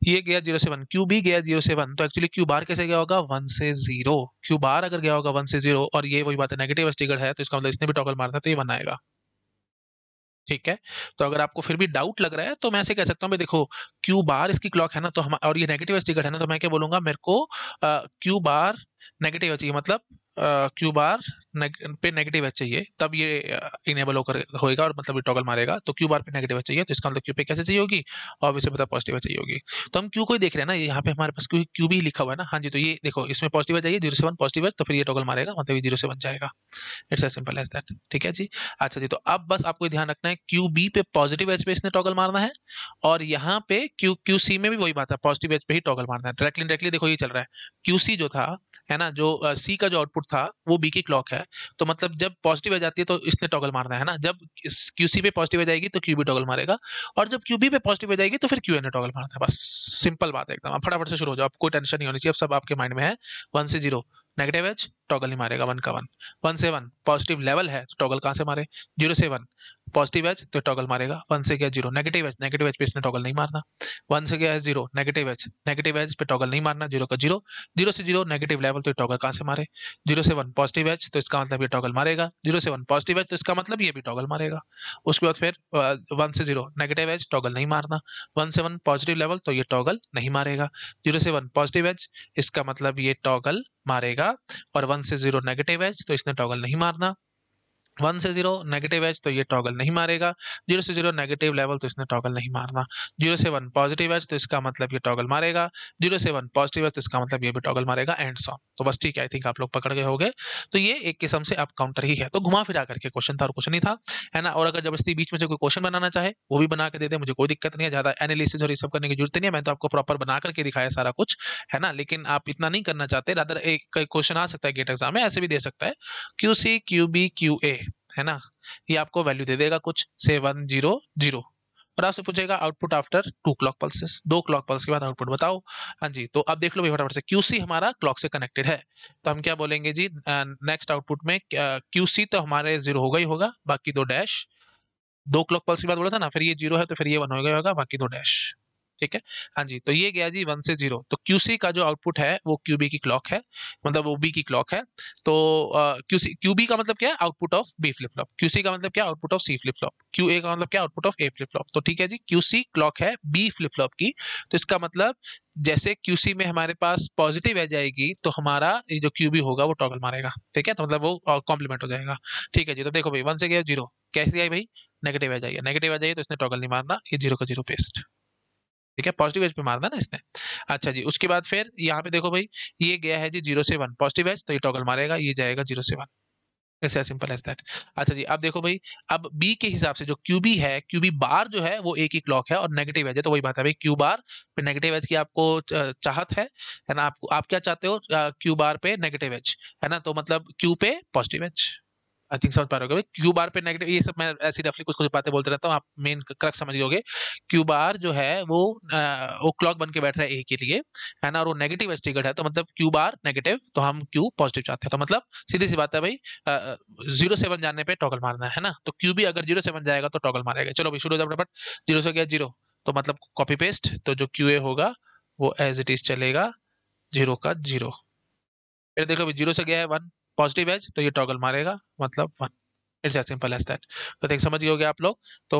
ये गया 0 से 1, क्यू बी गया 0 से 1, तो एक्चुअली क्यू बार कैसे गया होगा 1 से 0, क्यू बार अगर गया होगा 1 से 0 और ये वही बात है नेगेटिव एस ट्रिगर्ड है, तो इसका मतलब इसने भी टॉगल मारता है तो ये 1 आएगा, ठीक है। तो अगर आपको फिर भी डाउट लग रहा है तो मैं ऐसे कह सकता हूँ भाई, देखो क्यू बार इसकी क्लॉक है ना, तो हम और ये नेगेटिव एज ट्रिगर्ड है ना, तो मैं क्या बोलूंगा, मेरे को क्यू बार नेगेटिव चाहिए, मतलब क्यू बार पे नेगेटिव एज चाहिए, तब ये इनेबल होकर होएगा और मतलब ये टॉगल मारेगा। तो क्यू बार पे नेगेटिव एज चाहिए, तो इसका मतलब क्यू पे कैसे चाहिए होगी, ऑब्वियसली पता पॉजिटिव एज चाहिए होगी। तो हम क्यू को ही देख रहे हैं ना, यहाँ पे हमारे पास क्यू क्यू भी लिखा हुआ है ना, हाँ जी। तो ये देखो इसमें पॉजिटिव एज चाहिए 0 से 1 पॉजिटिव एज, तो फिर ये टॉगल मारेगा, मतलब ये 0 से 1 जाएगा, it's as simple as that, ठीक है जी। अच्छा जी, तो अब बस आपको ध्यान रखना है, क्यू बी पे पॉजिटिव एज पे इसने टॉगल मारना है, और यहाँ पे क्यू क्यू सी में भी वही बात है, पॉजिटिव एज पे ही टॉगल मारना है, डायरेक्टली डायरेक्टली देखो ये चल रहा है, क्यू सी जो था है ना, जो सी का जो आउटपुट था वो बी की क्लॉक है, तो मतलब जब पॉजिटिव एज आती है तो इसने टॉगल मारना है ना, जब क्यू सी पे पॉजिटिव एज आएगी तो क्यू बी टॉगल मारेगा, और जब क्यू बी पे पॉजिटिव एज आएगी तो फिर क्यू ए ने टॉगल मारना है, बस सिंपल बात है एकदम। अब फटाफट से शुरू हो जाओ, आपको कोई टेंशन नहीं होनी चाहिए, अब सब आपके माइंड में है। 1 से 0 नेगेटिव एज टॉगल नहीं मारेगा, 1 का 1, 1 से 1 पॉजिटिव लेवल है तो टॉगल कहाँ से मारे, 0 से 1 पॉजिटिव एज तो टॉगल मारेगा, 1 से 0 नेगेटिव एज पे इसने टॉगल नहीं मारना, 1 से 0 नेगेटिव एज पे टॉगल नहीं मारना, 0 का 0, 0 से 0 नेगेटिव लेवल तो टॉगल कहाँ से मारे, 0 से 1 पॉजिटिव एज तो इसका मतलब ये टॉगल मारेगा, 0 से 1 पॉजिटिव एज तो इसका मतलब ये भी टॉगल मारेगा। उसके बाद फिर 1 से 0 नेगेटिव एज टॉगल नहीं मारना, 1 से 1 पॉजिटिव लेवल तो ये टॉगल नहीं मारेगा, 0 से 1 पॉजिटिव एज इसका मतलब ये टॉगल मारेगा, और 1 से 0 नेगेटिव एज तो इसने टॉगल नहीं मारना, 1 से 0 नेगेटिव एज तो ये टॉगल नहीं मारेगा, 0 से 0 नेगेटिव लेवल तो इसने टॉगल नहीं मारना, 0 से 1 पॉजिटिव एज तो इसका मतलब ये टॉगल मारेगा, 0 से 1 पॉजिटिव एज तो इसका मतलब ये भी टॉगल मारेगा, एंड सो ऑन। तो बस ठीक है, आई थिंक आप लोग पकड़ गए होंगे। तो ये एक किस्म से अप काउंटर ही है, तो घुमा फिरा करके क्वेश्चन था और कुछ नहीं था, है ना। और अगर जबरदस्ती बीच में से कोई क्वेश्चन बनाना चाहे वो भी बना के दे दे, मुझे कोई दिक्कत नहीं है, ज्यादा एनालिसिस और ये सब करने की जरूरत नहीं है, मैं तो आपको प्रॉपर बना करके दिखाया सारा कुछ, है ना। लेकिन आप इतना नहीं करना चाहते, रादर एक क्वेश्चन आ सकता है गेट एग्जाम में, ऐसे भी दे सकता है, Q C Q B Q A, है ना, ये आपको वैल्यू दे देगा कुछ से 1 0 0, और आपसे पूछेगा output after 2 clock pulses, 2 clock pulse के बाद आउटपुट बताओ। हाँ जी, तो अब देख लो भाई फटाफट से, क्यूसी हमारा क्लॉक से कनेक्टेड है, तो हम क्या बोलेंगे जी, नेक्स्ट आउटपुट में क्यूसी तो हमारे 0 होगा ही होगा, बाकी 2 डैश, 2 क्लॉक पल्स की बात बोला था ना, फिर ये 0 है तो फिर ये 1 होगा होगा, बाकी 2 डैश, ठीक है। हाँ जी, तो ये गया जी 1 से 0, तो क्यूसी का जो आउटपुट है वो क्यूबी की क्लॉक है, मतलब वो बी की क्लॉक है, तो क्यूसी क्यूबी का मतलब क्या है, output of B flip flop, QC का मतलब क्या, output of C flip flop, Q A का मतलब क्या, output of A flip flop. तो ठीक है जी, क्यूसी क्लॉक है बी फ्लिप फ्लॉप की, तो इसका मतलब जैसे क्यूसी में हमारे पास पॉजिटिव एज आएगी तो हमारा ये जो क्यूबी होगा वो टॉगल मारेगा, ठीक है, तो मतलब वो कॉम्प्लीमेंट हो जाएगा। ठीक है जी, तो देखो भाई 1 से गया 0, कैसे आई भाई, नेगेटिव एज आई है, नेगेटिव एज आई है तो इसने टॉगल नहीं मारना, ये 0 का 0 पेस्ट, ठीक है, पॉजिटिव एज पे मारना ना इसने। अच्छा जी, उसके बाद फिर यहाँ पे देखो भाई, ये गया है जी 0 से 1 पॉजिटिव एज, तो ये टॉगल मारेगा, ये जाएगा 0 से 1, ऐसे सिंपल एज दैट। अच्छा जी, अब देखो भाई, अब बी के हिसाब से जो क्यूबी है, क्यूबी बार जो है वो एक ही क्लॉक है और नेगेटिव एज है, तो वही बात है भाई, क्यू बार पे नेगेटिव एज की आपको चाहत है ना, आपको आप क्या चाहते हो, क्यू बार पे नेगेटिव एज, है ना, तो मतलब क्यू पे पॉजिटिव एज, आई थिंक समझ पा रहे होगे, क्यू बार पे नेगेटिव, ये सब मैं ऐसी रफली कुछ कुछ बातें बोलते रहता हूँ, आप मेन क्रक्स समझ गए, क्यू बार जो है वो क्लॉक बन के बैठ रहा है ए के लिए, है ना, और वो नेगेटिव एज ट्रिगर्ड है, तो मतलब क्यू बार नेगेटिव तो हम क्यू पॉजिटिव चाहते हैं, तो मतलब सीधी सी बात है भाई, 0 से 1 जाने पे टॉगल मारना है ना, तो क्यू भी अगर 0 से 1 जाएगा तो टॉगल मारेगा। चलो भाई शुरू हो जाओ फटाफट, 0 से गया 0, तो मतलब कॉपी पेस्ट, तो जो क्यू ए होगा वो एज इट इज चलेगा 0 का 0, फिर देखो भाई 0 से गया है 1 पॉजिटिव एज तो ये टॉगल मारेगा, मतलब 1, it's as simple as that. तो थिंक समझ गए होगे आप लोग। तो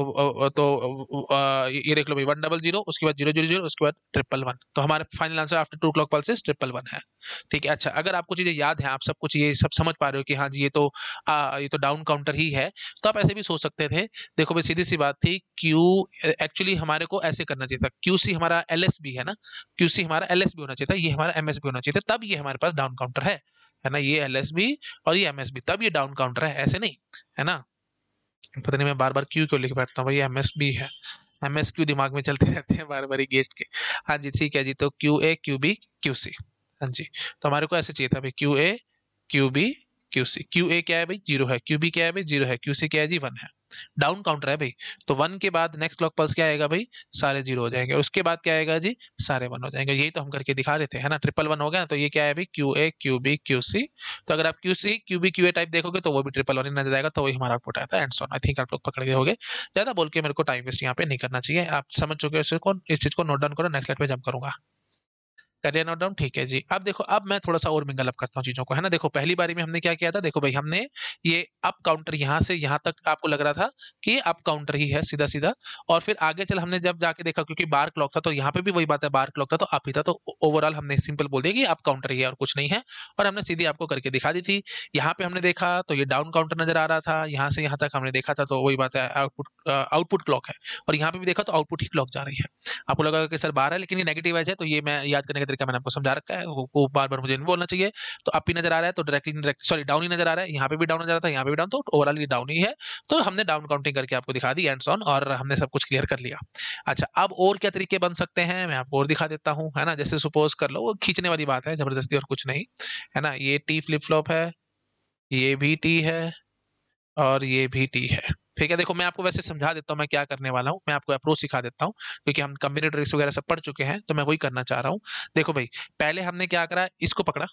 ये देख लो भाई 1 0 0, उसके बाद 0 0 0, उसके बाद 1 1 1, तो हमारे final answer after 2 clock pulses 1 1 1 है। ठीक है, अच्छा अगर आपको चीजें याद है, आप सब कुछ ये सब समझ पा रहे हो कि हाँ जी ये तो डाउन काउंटर ही है, तो आप ऐसे भी सोच सकते थे। देखो भाई सीधी सी बात थी, क्यू एक्चुअली हमारे को ऐसे करना चाहिए था, क्यू सी हमारा एल एस बी है ना, क्यू सी हमारा एल एस बी होना चाहिए था, ये हमारा एम एस बी होना चाहिए था, तब ये हमारे पास डाउन काउंटर है है ना, ये LSB और ये MSB, तब ये डाउन काउंटर है, ऐसे नहीं, है ना। पता नहीं मैं बार बार क्यू क्यों लिख बैठता हूँ भाई, MSB है, MSQ दिमाग में चलते रहते हैं बार बार ही गेट के। हाँ जी ठीक है जी, तो QA QB QC। हाँ जी, तो हमारे को ऐसे चाहिए था भाई, QA QB QC। QA क्या है भाई, 0 है, QB क्या है भाई, 0 है, QC क्या है जी, 1 है। डाउन काउंटर है भाई, तो 1 के बाद नेक्स्ट क्लॉक पल्स क्या आएगा भाई, सारे 0 हो जाएंगे, उसके बाद क्या आएगा जी, सारे 1 हो जाएंगे। यही तो हम करके दिखा रहे थे, है ना, ट्रिपल 1 हो गया। तो ये क्या है भाई, QA QB QC। तो अगर आप QC QB QA टाइप देखोगे तो वो भी ट्रिपल 1 ही नजर आएगा, तो वही हमारा आउटपुट आया था। And so on. I think आप लोग पकड़ गए होगे। ज्यादा बोल के मेरे को टाइम वेस्ट यहाँ पे नहीं करना चाहिए, आप समझ चुके हो इसको, इस चीज को नोट डाउन करो, नेक्स्ट स्लाइड पे जंप करूंगा। कर लिया नोट डाउन, ठीक है जी। अब देखो, अब मैं थोड़ा सा और मिंगल अप करता हूँ चीजों को, है ना। देखो पहली बारी में हमने क्या किया था, देखो भाई हमने ये अप काउंटर यहाँ से यहाँ तक आपको लग रहा था कि ये अप काउंटर ही है सीधा सीधा, और फिर आगे चल हमने जब जाके देखा, क्योंकि बार क्लॉक था, तो यहाँ पे भी वही बात है, बार क्लॉक था तो अप ही था, तो ओवरऑल हमने सिंपल बोल दिया कि अप काउंटर ही है और कुछ नहीं है, और हमने सीधी आपको करके दिखा दी थी। यहाँ पे हमने देखा तो ये डाउन काउंटर नजर आ रहा था, यहाँ से यहाँ तक हमने देखा था, तो वही बात है, आउटपुट आउटपुट क्लॉक है, और यहाँ पे भी देखा तो आउटपुट ही क्लॉक जा रही है। आपको लगा कि सर बार है, लेकिन ये नेगेटिव एज है, तो ये मैं याद करने का तरीका मैंने आपको समझा रखा है, वो बार बार मुझे नहीं बोलना चाहिए। तो अप ही नजर आ रहा है, तो डायरेक्टली सॉरी डाउन ही नजर आ रहा है, यहाँ पे भी डाउन नजर आ रहा था, यहाँ पे भी डाउन, तो ओवरऑल ये डाउन ही है। तो हमने डाउन काउंटिंग करके आपको दिखा दी, एंड ऑन, और हमने सब कुछ क्लियर कर लिया। अच्छा, अब और क्या तरीके बन सकते हैं, मैं आपको और दिखा देता हूँ, है ना। जैसे सपोज कर लो, वो खींचने वाली बात है जबरदस्ती और कुछ नहीं, है ना। ये टी फ्लिप फ्लॉप है, ये भी टी है, और ये भी टी है। ठीक है, देखो मैं आपको वैसे समझा देता हूँ मैं क्या करने वाला हूँ, मैं आपको अप्रोच सिखा देता हूँ, क्योंकि हम कम्बिनेटरिक्स वगैरह सब पढ़ चुके हैं, तो मैं वही करना चाह रहा हूँ। देखो भाई, पहले हमने क्या करा, इसको पकड़ा,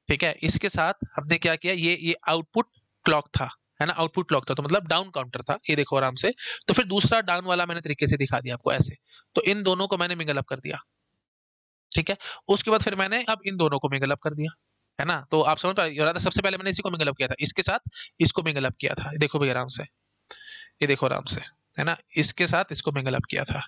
ठीक है, इसके साथ हमने क्या किया, ये आउटपुट क्लॉक था, है ना, आउटपुट क्लॉक था, तो मतलब डाउन काउंटर था, ये देखो आराम से। तो फिर दूसरा डाउन वाला मैंने तरीके से दिखा दिया आपको ऐसे, तो इन दोनों को मैंने मिंगल अप कर दिया, ठीक है। उसके बाद फिर मैंने अब इन दोनों को मिंगल अप कर दिया, है ना। तो आप समझ पा रहे हो, सबसे पहले मैंने इसी को मिंगल अप किया था, इसके साथ इसको मिंगल अप किया था, देखो भाई आराम से, ये देखो आराम से, है ना, इसके साथ इसको मिंगल अप किया था।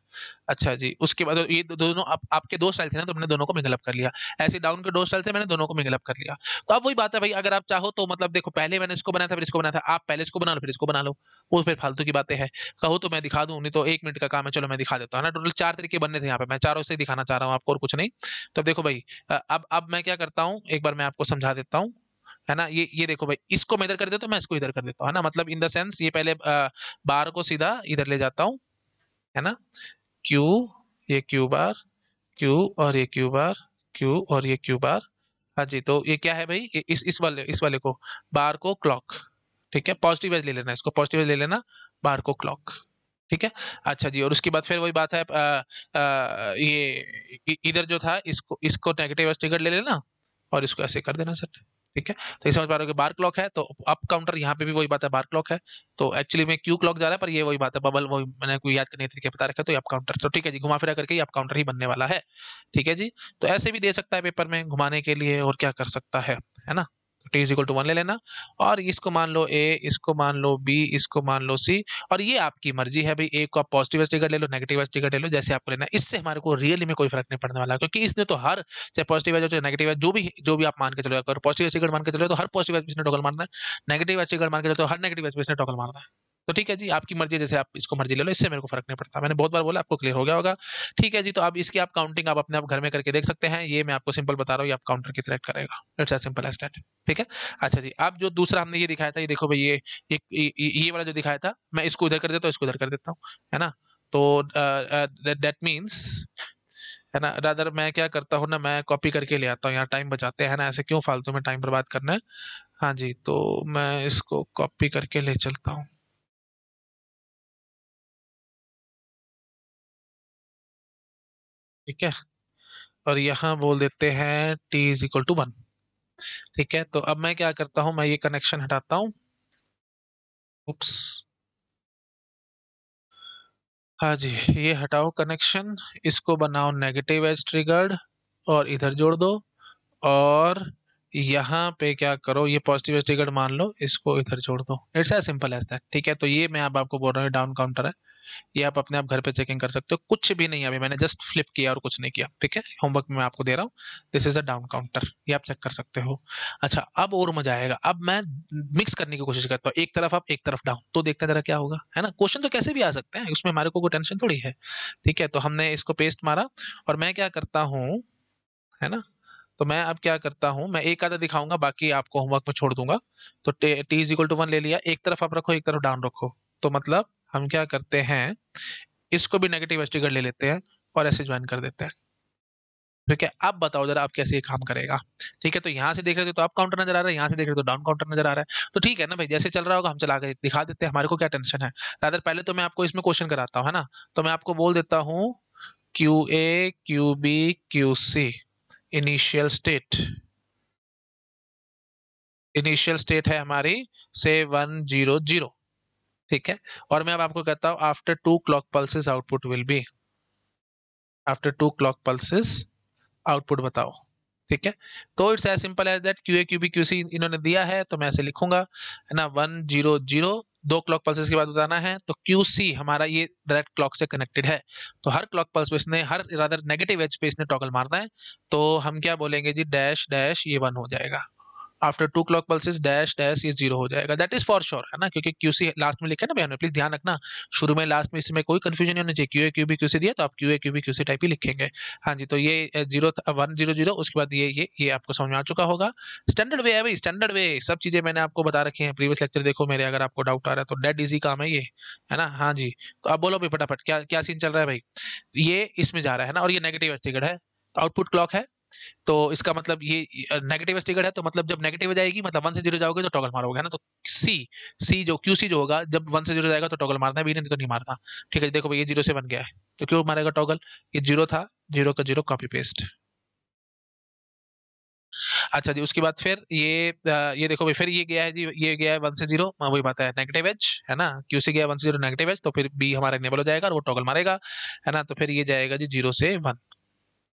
अच्छा जी, उसके बाद ये दोनों आपके दो स्टाइल थे ना, तो मैंने दोनों को मिंगल अप कर लिया। ऐसे डाउन के दो स्टाइल थे, मैंने दोनों को मिंगल अप कर लिया। तो अब वही बात है भाई, अगर आप चाहो तो मतलब देखो, पहले मैंने इसको बनाया था, फिर इसको बनाया था, आप पहले इसको बना लो फिर इसको बना लो, वो फिर फालतू की बातें हैं। कहो तो मैं दिखा दूं, नहीं तो 1 मिनट का काम है, चलो मैं दिखा देता हूँ ना। टोटल 4 तरीके बनने थे यहाँ पे, मैं चारों से दिखाना चाह रहा हूँ आपको, और कुछ नहीं। तो देखो भाई, अब मैं क्या करता हूँ, एक बार मैं आपको समझा देता हूँ, है ना। ये देखो भाई, इसको मैं इधर कर देता हूँ, मैं इसको इधर कर देता हूँ, है ना, मतलब इन द सेंस ये पहले बार को सीधा इधर ले जाता हूँ, है ना। क्यू, ये क्यू बार, क्यू, और ये क्यू बार, क्यू, और ये क्यू बार। हाँ जी, तो ये क्या है भाई, इस वाले को, बार को क्लॉक, ठीक है, पॉजिटिव एज ले लेना, इसको पॉजिटिव एज ले लेना, बार को क्लॉक, ठीक है। अच्छा जी, और उसके बाद फिर वही बात है, ये इधर जो था, इसको इसको नेगेटिव एज ट्रिगर ले लेना, और इसको ऐसे कर देना सर, ठीक है। तो ये समझ पा रहे हो कि बार क्लॉक है, तो अप काउंटर यहाँ पे भी वही बात है, बार क्लॉक है, तो एक्चुअली में क्यू क्लॉक जा रहा है, पर ये वही बात है, बबल वही मैंने कोई याद करने के तरीके बता रखा है, तो ये अप काउंटर, तो ठीक है जी, घुमा फिरा करके ये अप काउंटर ही बनने वाला है, ठीक है जी। तो ऐसे भी दे सकता है पेपर में घुमाने के लिए, और क्या कर सकता है ना। टी इज इक्वल टू 1 ले लेना, और इसको मान लो ए, इसको मान लो बी, इसको मान लो सी, और ये आपकी मर्जी है भाई, ए को आप पॉजिटिव स्टिकर ले लो, नेगेटिव स्टिकर ले लो, जैसे आपको लेना है। इससे हमारे को रियली में कोई फर्क नहीं पड़ने वाला, क्योंकि इसने तो हर, चाहे पॉजिटिव है चाहे नेगेटिव है, जो भी आप मान के चलो, अगर पॉजिटिव स्टिकर मान के चलो तो हर पॉजिटिव इसने टॉगल मारना है, नेगेटिव स्टिकर मान के चलो तो हर नेगेटिव इसने टॉगल मारना है। तो ठीक है जी, आपकी मर्जी है, जैसे आप इसको मर्जी ले लो, इससे मेरे को फर्क नहीं पड़ता, मैंने बहुत बार बोला, आपको क्लियर हो गया होगा। ठीक है जी, तो अब इसकी आप काउंटिंग आप अपने आप घर में करके देख सकते हैं, ये मैं आपको सिंपल बता रहा हूँ, ये आप काउंटर की सिलेक्ट करेगा, it's as simple as that, ठीक है। अच्छा जी, अब जो दूसरा हमने ये दिखाया था, ये देखो भाई, ये वाला जो दिखाया था, मैं इसको इधर कर देता हूँ, इसको इधर कर देता हूँ, है ना। तो दैट मीन्स, है ना, रादर मैं क्या करता हूँ ना, मैं कॉपी करके ले आता हूँ, यहाँ टाइम बचाते हैं ना, ऐसे क्यों फालतू में टाइम बर्बाद करना है। हाँ जी, तो मैं इसको कॉपी करके ले चलता हूँ, ठीक है, और यहाँ बोल देते हैं टी इज इक्वल टू 1, ठीक है। तो अब मैं क्या करता हूँ, मैं ये कनेक्शन हटाता हूँ, उप्स, हाँ जी, ये हटाओ कनेक्शन, इसको बनाओ नेगेटिव एज ट्रिगर्ड, और इधर जोड़ दो, और यहाँ पे क्या करो, ये पॉजिटिव एज ट्रिगर्ड मान लो, इसको इधर जोड़ दो, it's as simple as that, ठीक है। तो ये मैं अब आपको बोल रहा हूँ डाउन काउंटर है, ये आप अपने आप घर पे चेकिंग कर सकते हो, कुछ भी नहीं है, अभी मैंने जस्ट फ्लिप किया और कुछ नहीं किया, ठीक है, होमवर्क में मैं आपको दे रहा हूँ, this is a down counter, ये आप चेक कर सकते हो। अच्छा, अब और मजा आएगा, अब मैं मिक्स करने की कोशिश करता हूँ, एक तरफ अप एक तरफ डाउन, तो देखते हैं जरा क्या होगा, है ना। क्वेश्चन तो कैसे भी आ सकते हैं, उसमें हमारे को कोई टेंशन थोड़ी है, ठीक है। तो हमने इसको पेस्ट मारा, और मैं क्या करता हूँ, है ना, तो मैं अब क्या करता हूँ, मैं एक आधा दिखाऊंगा, बाकी आपको होमवर्क में छोड़ दूंगा। तो t इज इक्वल टू 1 ले लिया, एक तरफ आप रखो, एक तरफ डाउन रखो। तो मतलब हम क्या करते हैं, इसको भी नेगेटिव एज ट्रिगर ले लेते हैं और ऐसे ज्वाइन कर देते हैं। ठीक है, अब बताओ जरा आप कैसे ये काम करेगा। ठीक है, तो यहाँ से देख रहे थे तो अप काउंटर नजर आ रहा है, यहाँ से देख रहे हो तो डाउन काउंटर नजर आ रहा है। तो ठीक है ना भाई, जैसे चल रहा होगा हम चला के दिखा देते हैं, हमारे को क्या टेंशन है। रादर पहले तो मैं आपको इसमें क्वेश्चन कराता हूँ, है ना। तो मैं आपको बोल देता हूँ Q A Q B Q C initial state. Initial state है हमारी से 100। ठीक है, और मैं अब आपको कहता हूँ after 2 clock pulses output will be, after 2 clock pulses output बताओ। ठीक है, तो it's as simple as that Q A Q B Q C इन्होंने दिया है, तो मैं ऐसे लिखूंगा, है ना। 100, 2 क्लॉक पल्सेस के बाद बताना है, तो क्यू सी हमारा ये डायरेक्ट क्लॉक से कनेक्टेड है। तो हर क्लॉक पल्स पे इसने, हर रादर नेगेटिव एज पे इसने टॉगल मारना है। तो हम क्या बोलेंगे जी, डैश डैश ये 1 हो जाएगा। After 2 clock pulses dash dash ये 0 हो जाएगा। दैट इज फॉर श्योर, है ना, क्योंकि क्यूसी लास्ट में लिखा है ना भैया, प्लीज ध्यान रखना, शुरू में लास्ट में इसमें कोई कंफ्यूजन नहीं होना चाहिए। Q A Q B Q C दिया तो आप Q A Q B Q C type ही लिखेंगे। हाँ जी, तो ये 100 उसके बाद ये आपको समझ में आ चुका होगा। स्टैंडर्ड वे है भाई, स्टैंडर्ड वे, सब चीजें मैंने आपको बता रखी हैं। प्रीवियस लेक्चर देखो मेरे, अगर आपको डाउट आ रहा है तो डेड इजी काम है ये, है ना। हाँ जी, तो आप बोलो भाई फटाफट, क्या क्या सीन चल रहा है भाई। ये इसमें जा रहा है ना, और ये नेगेटिव स्टिकर है, आउटपुट क्लॉक है। तो इसका मतलब ये नेगेटिव स्टिकर है, तो मतलब जब नेगेटिव जाएगी, मतलब 1 से 0 जाओगे तो टॉगल मारोगे, है ना। तो सी सी जो क्यू सी जो होगा, जब 1 से 0 जाएगा तो टॉगल मारना है, भी नहीं तो नहीं मारना। ठीक है, देखो भाई ये 0 से 1 गया है, तो क्यों मारेगा टॉगल, ये 0 था, 0 का 0 कॉपी पेस्ट। अच्छा जी, उसके बाद फिर ये देखो भाई, फिर ये गया है जी, ये गया है 1 से 0, वही बात है, नेगेटिव एज, है ना। क्यू से गया 1 से 0 नेगेटिव एज, तो फिर बी हमारा इनेबल हो जाएगा और वो टॉगल मारेगा, है ना। तो फिर ये जाएगा जी 0 से 1।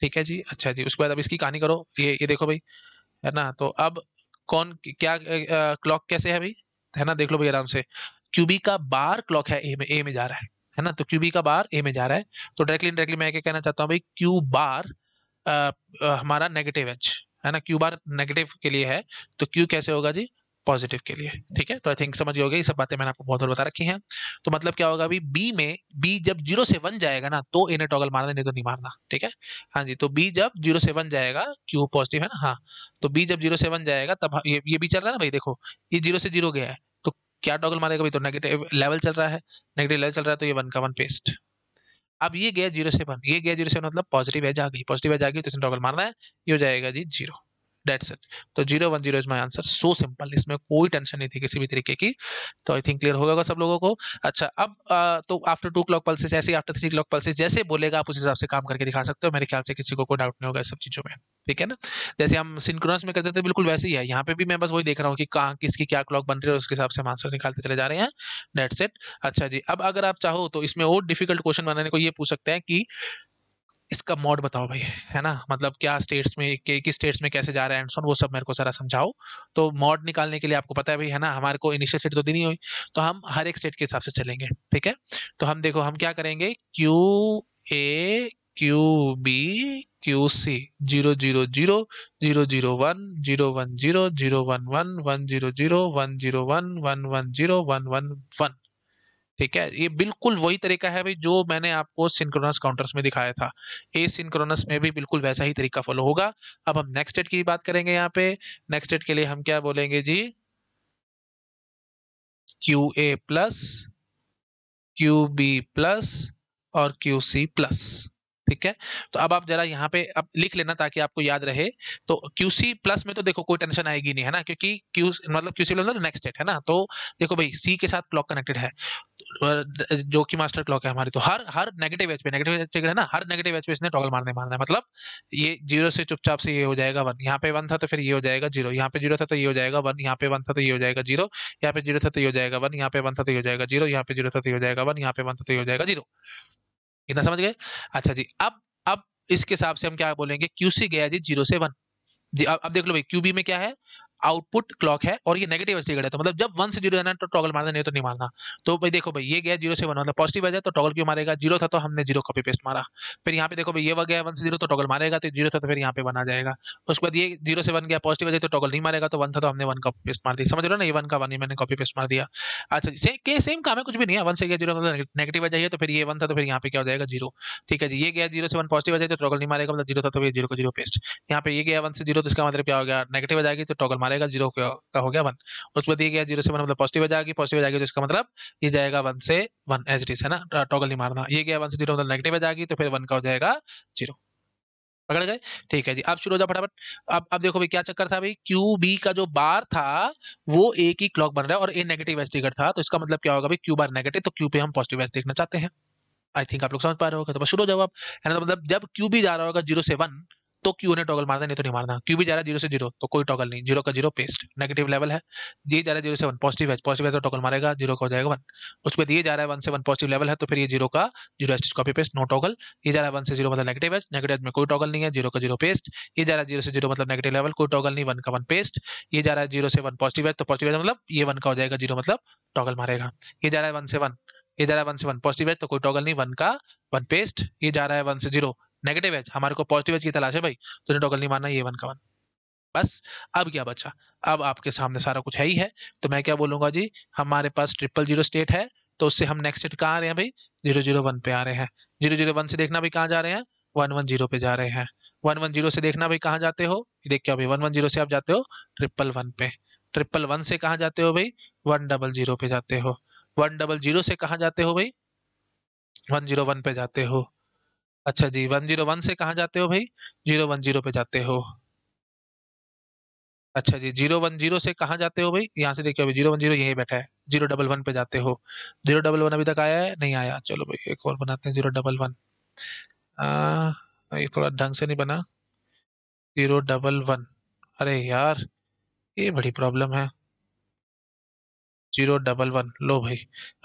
ठीक है जी, अच्छा जी, उसके बाद अब इसकी कहानी करो, ये देखो भाई, है ना। तो अब कौन क्या क्लॉक कैसे है भाई, है ना, देख लो भाई आराम से। क्यूबी का बार क्लॉक है ए में जा रहा है ना। तो क्यूबी का बार ए में जा रहा है, तो डायरेक्टली डायरेक्टली मैं क्या कहना चाहता हूँ भाई, क्यू बार हमारा नेगेटिव एज, है ना। क्यू बार नेगेटिव के लिए है, तो क्यू कैसे होगा जी, पॉजिटिव के लिए। ठीक है, तो आई थिंक समझ गए होगे, ये सब बातें मैंने आपको बहुत बार बता रखी हैं। तो मतलब क्या होगा अभी बी में, बी जब 0 से 1 जाएगा ना, तो इन्हें टॉगल मारना, नहीं तो नहीं मारना। ठीक है, हाँ जी, तो बी जब 0 से 1 जाएगा, क्यू पॉजिटिव है ना, हाँ। तो बी जब 0 से 1 जाएगा, तब ये भी चल रहा है ना भाई, देखो ये 0 से 0 गया है, तो क्या टॉगल मारेगा भाई, तो नेगेटिव लेवल चल रहा है, नेगेटिव लेवल चल रहा है, तो ये 1 का 1 पेस्ट। अब ये गया 0 से 1, ये गया 0 से 1, मतलब पॉजिटिव एज आ गई, पॉजिटिव एज आ गई, तो इसने टॉगल मारना है, ये हो जाएगा जी 0। That's it. तो 0 1 0 is my answer, so simple, इसमें कोई टेंशन नहीं थी किसी भी तरीके की। तो आई थिंक क्लियर हो गया सब लोगों को। अच्छा, अब तो आफ्टर 2 क्लॉक पल्सेस, ऐसे आफ्टर 3 क्लॉक पल्सेस, जैसे बोलेगा आप उस हिसाब से काम करके दिखा सकते हो। मेरे ख्याल से किसी को कोई डाउट नहीं होगा इस सब चीजों में। ठीक है ना, जैसे हम सिंक्रोनस में करते थे बिल्कुल वैसे ही है, यहाँ पे भी मैं बस वही देख रहा हूँ कि कहाँ किसकी क्या क्लॉक बन रही है, उसके हिसाब से हम आंसर निकालते चले जा रहे हैं। That's it. अच्छा जी, अब अगर आप चाहो तो इसमें और डिफिकल्ट क्वेश्चन बनाने को ये पूछ सकते हैं कि इसका मॉड बताओ भाई, है ना, मतलब क्या स्टेट्स में किस स्टेट्स में कैसे जा रहा है एंड सो ऑन, वो सब मेरे को सारा समझाओ। तो मॉड निकालने के लिए आपको पता है भाई, है ना, हमारे को इनिशियल स्टेट तो दी नहीं हुई, तो हम हर एक स्टेट के हिसाब से चलेंगे। ठीक है, तो हम देखो हम क्या करेंगे, Q A Q B Q C, 0 0 0 0 0 0 1 0 0 1 1 1 0 0 1 1 0 1 1 1 1 ठीक है, ये बिल्कुल वही तरीका है भाई जो मैंने आपको सिंक्रोनस काउंटर्स में दिखाया था। ए सिंक्रोनस में भी बिल्कुल वैसा ही तरीका फॉलो होगा। अब हम नेक्स्ट स्टेट की बात करेंगे यहाँ पे। नेक्स्ट स्टेट के लिए हम क्या बोलेंगे जी, Q A plus, Q B plus और क्यू सी प्लस। ठीक है, तो अब आप जरा यहाँ पे अब लिख लेना ताकि आपको याद रहे। तो QC प्लस में तो देखो कोई टेंशन आएगी नहीं, है ना, क्योंकि क्यू मतलब QC प्लस मतलब नेक्स्ट स्टेट, है ना। तो देखो भाई सी के साथ क्लॉक कनेक्टेड है, जो कि मास्टर क्लॉक है हमारी, तो हर हर नेगेटिव एज पे, नेगेटिव एज है ना, हर नेगेटिव एज पे इसने टॉगल मारने मारना है। मतलब ये 0 से चुपचाप से ये हो जाएगा 1, यहाँ पे 1 था तो फिर ये हो जाएगा 0, यहाँ पे 0 था तो ये हो जाएगा 1, यहाँ पे 1 था तो ये हो जाएगा 0, यहाँ पे 0 था तो ये हो जाएगा 1, यहाँ पे 1 था तो ये हो जाएगा 0, यहाँ पे 0 था तो ये हो जाएगा 1, यहाँ पे 1 था तो ये हो जाएगा 0। इतना समझ गए। अच्छा जी, अब इसके हिसाब से हम क्या बोलेंगे, QC गया जी 0 से 1 जी। अब देख लो भाई QB में क्या है, आउटपुट क्लॉक है और ये नेगेटिव एज ट्रिगर्ड है, तो मतलब जब 1 से 0 जाना तो टॉगल मारना, नहीं तो नहीं मारना। तो भाई देखो भाई, ये गया 0 से 1, मतलब पॉजिटिव एज है तो टॉगल क्यों मारेगा, 0 था तो हमने 0 कॉपी पेस्ट मारा। फिर यहाँ पे देखो भाई, ये गया 1 से 0 तो टॉगल मारेगा, तो 0 था तो फिर यहाँ पे 1 आ जाएगा। उसके बाद ये 0 से 1 गया पॉजिटिव एज है तो टॉगल नहीं मारेगा, तो 1 था तो हमने 1 कॉपी पेस्ट मार दी। समझ रहे हो ना, ये 1 का 1 ही मैंने कॉपी पेस्ट मार दिया। अच्छा, सेम काम है, कुछ भी नहीं है। 1 से गया 0 मतलब नेगेटिव एज है, तो फिर ये 1 था तो फिर यहाँ पे क्या हो जाएगा 0। ठीक है जी, ये गया 0 से 1 पॉजिटिव एज है तो टॉगल नहीं मारेगा, मतलब 0 था तो फिर 0 को 0 पेस्ट। यहाँ पे ये गया 1 से 0 तो इसका मतलब क्या हो गया, नेगेटिव आ जाएगी तो टॉगल मारेगा, 0 का हो गया 1। उसके बाद ये गया 0 से 1 मतलब पॉजिटिव आ जाएगी, पॉजिटिव आ जाएगी तो इसका मतलब ये जाएगा 1 से 1 एज इट इज, है ना, टॉगल नहीं मारना। ये गया 1 से 0 मतलब नेगेटिव आ जाएगी तो फिर 1 का हो जाएगा 0। पकड़ गए? ठीक है जी, अब शुरू हो जाओ फटाफट। अब देखो भाई, क्या चक्कर था भाई, क्यू बी का जो बार था वो एक ही क्लॉक बन रहा है और ए नेगेटिव एज ट्रिगर था, तो इसका मतलब क्या होगा भाई, क्यू बार नेगेटिव तो क्यू पे हम पॉजिटिव एज देखना चाहते हैं। आई थिंक आप लोग समझ पा रहे हो, तो बस शुरू हो जाओ आप, है ना। तो मतलब जब क्यू भी जा रहा होगा 0 से 1 तो क्यू ने टॉगल मारना, नहीं तो नहीं मारना। क्यू भी जा रहा है 0 से 0 तो कोई टॉगल नहीं, 0 का 0 पेस्ट, नेगेटिव लेवल है। ये जा रहा है 0 से 1 पॉजिटिव एज, पॉजिटिव एज तो टॉगल मारेगा, 0 का हो जाएगा 1। उसके बाद ये जा रहा है 1 से 1 पॉजिटिव लेवल है, तो फिर ये 0 का 0 as copy paste, no toggle. ये जा रहा है 1 से 0 मतलब नेगेटिव एज, नेगेटिव एज में कोई टॉगल नहीं है, 0 का 0 पेस्ट। ये जा रहा है 0 से 0 मतलब नेगेटिव लेवल, कोई टॉगल नहीं, 1 का 1 पेस्ट। ये जा रहा है 0 से 1 पॉजिटिव एज, तो पॉजिटिव एज मतलब ये 1 का हो जाएगा 0 मतलब टॉगल मारेगा। ये जा रहा है 1 से 1, ये जा रहा है 1 से 1 पॉजिटिव एज तो कोई टॉगल नहीं, 1 का 1 पेस्ट। ये जा रहा है 1 से 0 नेगेटिव एज, हमारे को पॉजिटिव एज की तलाश है भाई, तो टॉगल नहीं मारना, ये 1 का 1। बस, अब क्या बचा, अब आपके सामने सारा कुछ है ही है। तो मैं क्या बोलूंगा जी, हमारे पास 000 स्टेट है, तो उससे हम नेक्स्ट स्टेट कहाँ आ रहे हैं भाई, 001 पे आ रहे हैं। 001 से देखना भाई कहाँ जा रहे हैं, 110 पे जा रहे हैं। 110 से देखना भाई कहाँ जाते हो, देख क्या भाई, 110 से आप जाते हो 111 पे। 111 से कहाँ जाते हो भाई, 100 पे जाते हो। 100 से कहाँ जाते हो भाई, 101 पे जाते हो। अच्छा जी, 101 से कहाँ जाते हो भाई, 010 पे जाते हो। अच्छा जी, 010 से कहाँ जाते हो भाई, यहाँ से देखिए अभी 010 यहीं बैठा है, 011 पे जाते हो। 011 अभी तक आया है, नहीं आया, चलो भाई एक और बनाते हैं 011। ये थोड़ा ढंग से नहीं बना, 011। अरे यार, ये बड़ी प्रॉब्लम है। 011 लो भाई।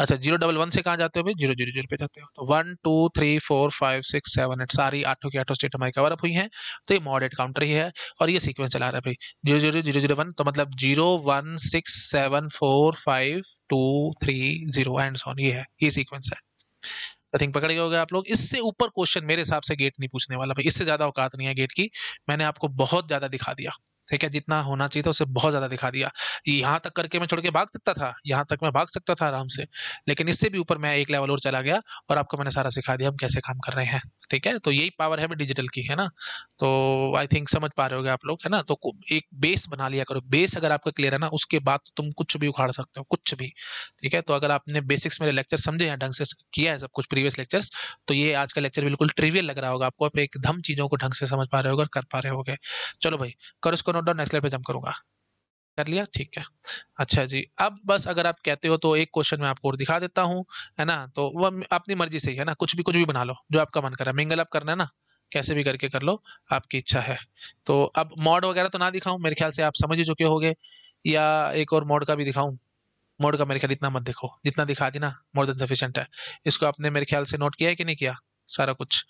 अच्छा, 011 से कहाँ जाते हो भाई, 000 पे जाते हो। तो 1 2 3 4 5 6 7 8, सारी आठों की आठों स्टेट हमारी कवर अप हुई हैं। तो ये मॉड 8 काउंटर ही है और ये सीक्वेंस चला रहा है भाई, 00001, तो मतलब 0 1 6 7 4 5 2 3 0 एंड ऑन, ये है, ये सीक्वेंस है। आई थिंक पकड़ गए होगे आप लोग। इससे ऊपर क्वेश्चन मेरे हिसाब से गेट नहीं पूछने वाला भाई, इससे ज्यादा औकात नहीं है गेट की। मैंने आपको बहुत ज्यादा दिखा दिया, ठीक है, जितना होना चाहिए था उससे बहुत ज्यादा दिखा दिया। यहाँ तक करके मैं छोड़ के भाग सकता था, यहाँ तक मैं भाग सकता था आराम से, लेकिन इससे भी ऊपर मैं एक लेवल और चला गया और आपको मैंने सारा सिखा दिया हम कैसे काम कर रहे हैं। ठीक है, तो यही पावर है डिजिटल की, है ना। तो आई थिंक समझ पा रहे होगे आप लोग, है ना। तो एक बेस बना लिया करो, बेस अगर आपका क्लियर है ना, उसके बाद तो तुम कुछ भी उखाड़ सकते हो, कुछ भी। ठीक है, तो अगर आपने बेसिक्स मेरे लेक्चर समझे हैं, ढंग से किया है सब कुछ प्रीवियस लेक्चर्स, तो ये आज का लेक्चर बिल्कुल ट्रिवियल लग रहा होगा आपको, आप एकदम चीजों को ढंग से समझ पा रहे होगे और कर पा रहे होगे। चलो भाई, करो इसको नोट डाउन, नेक्स्ट स्लाइड पे जंप करूंगा। कर लिया, ठीक है। अच्छा जी, अब बस अगर आप कहते हो तो एक क्वेश्चन मैं आपको और दिखा देता हूँ, है ना। तो वो अपनी मर्जी से ही है ना, कुछ भी बना लो जो आपका मन कर रहा है, मिंगल अप करना है ना, कैसे भी करके कर लो, आपकी इच्छा है। तो अब मॉड वगैरह तो ना दिखाऊं, मेरे ख्याल से आप समझ ही चुके होगे, या एक और मॉड का भी दिखाऊं। मोड का मेरे ख्याल इतना मत देखो, जितना दिखा दी ना मोर देन सफिशिएंट है। इसको आपने मेरे ख्याल से नोट किया है कि नहीं किया, सारा कुछ,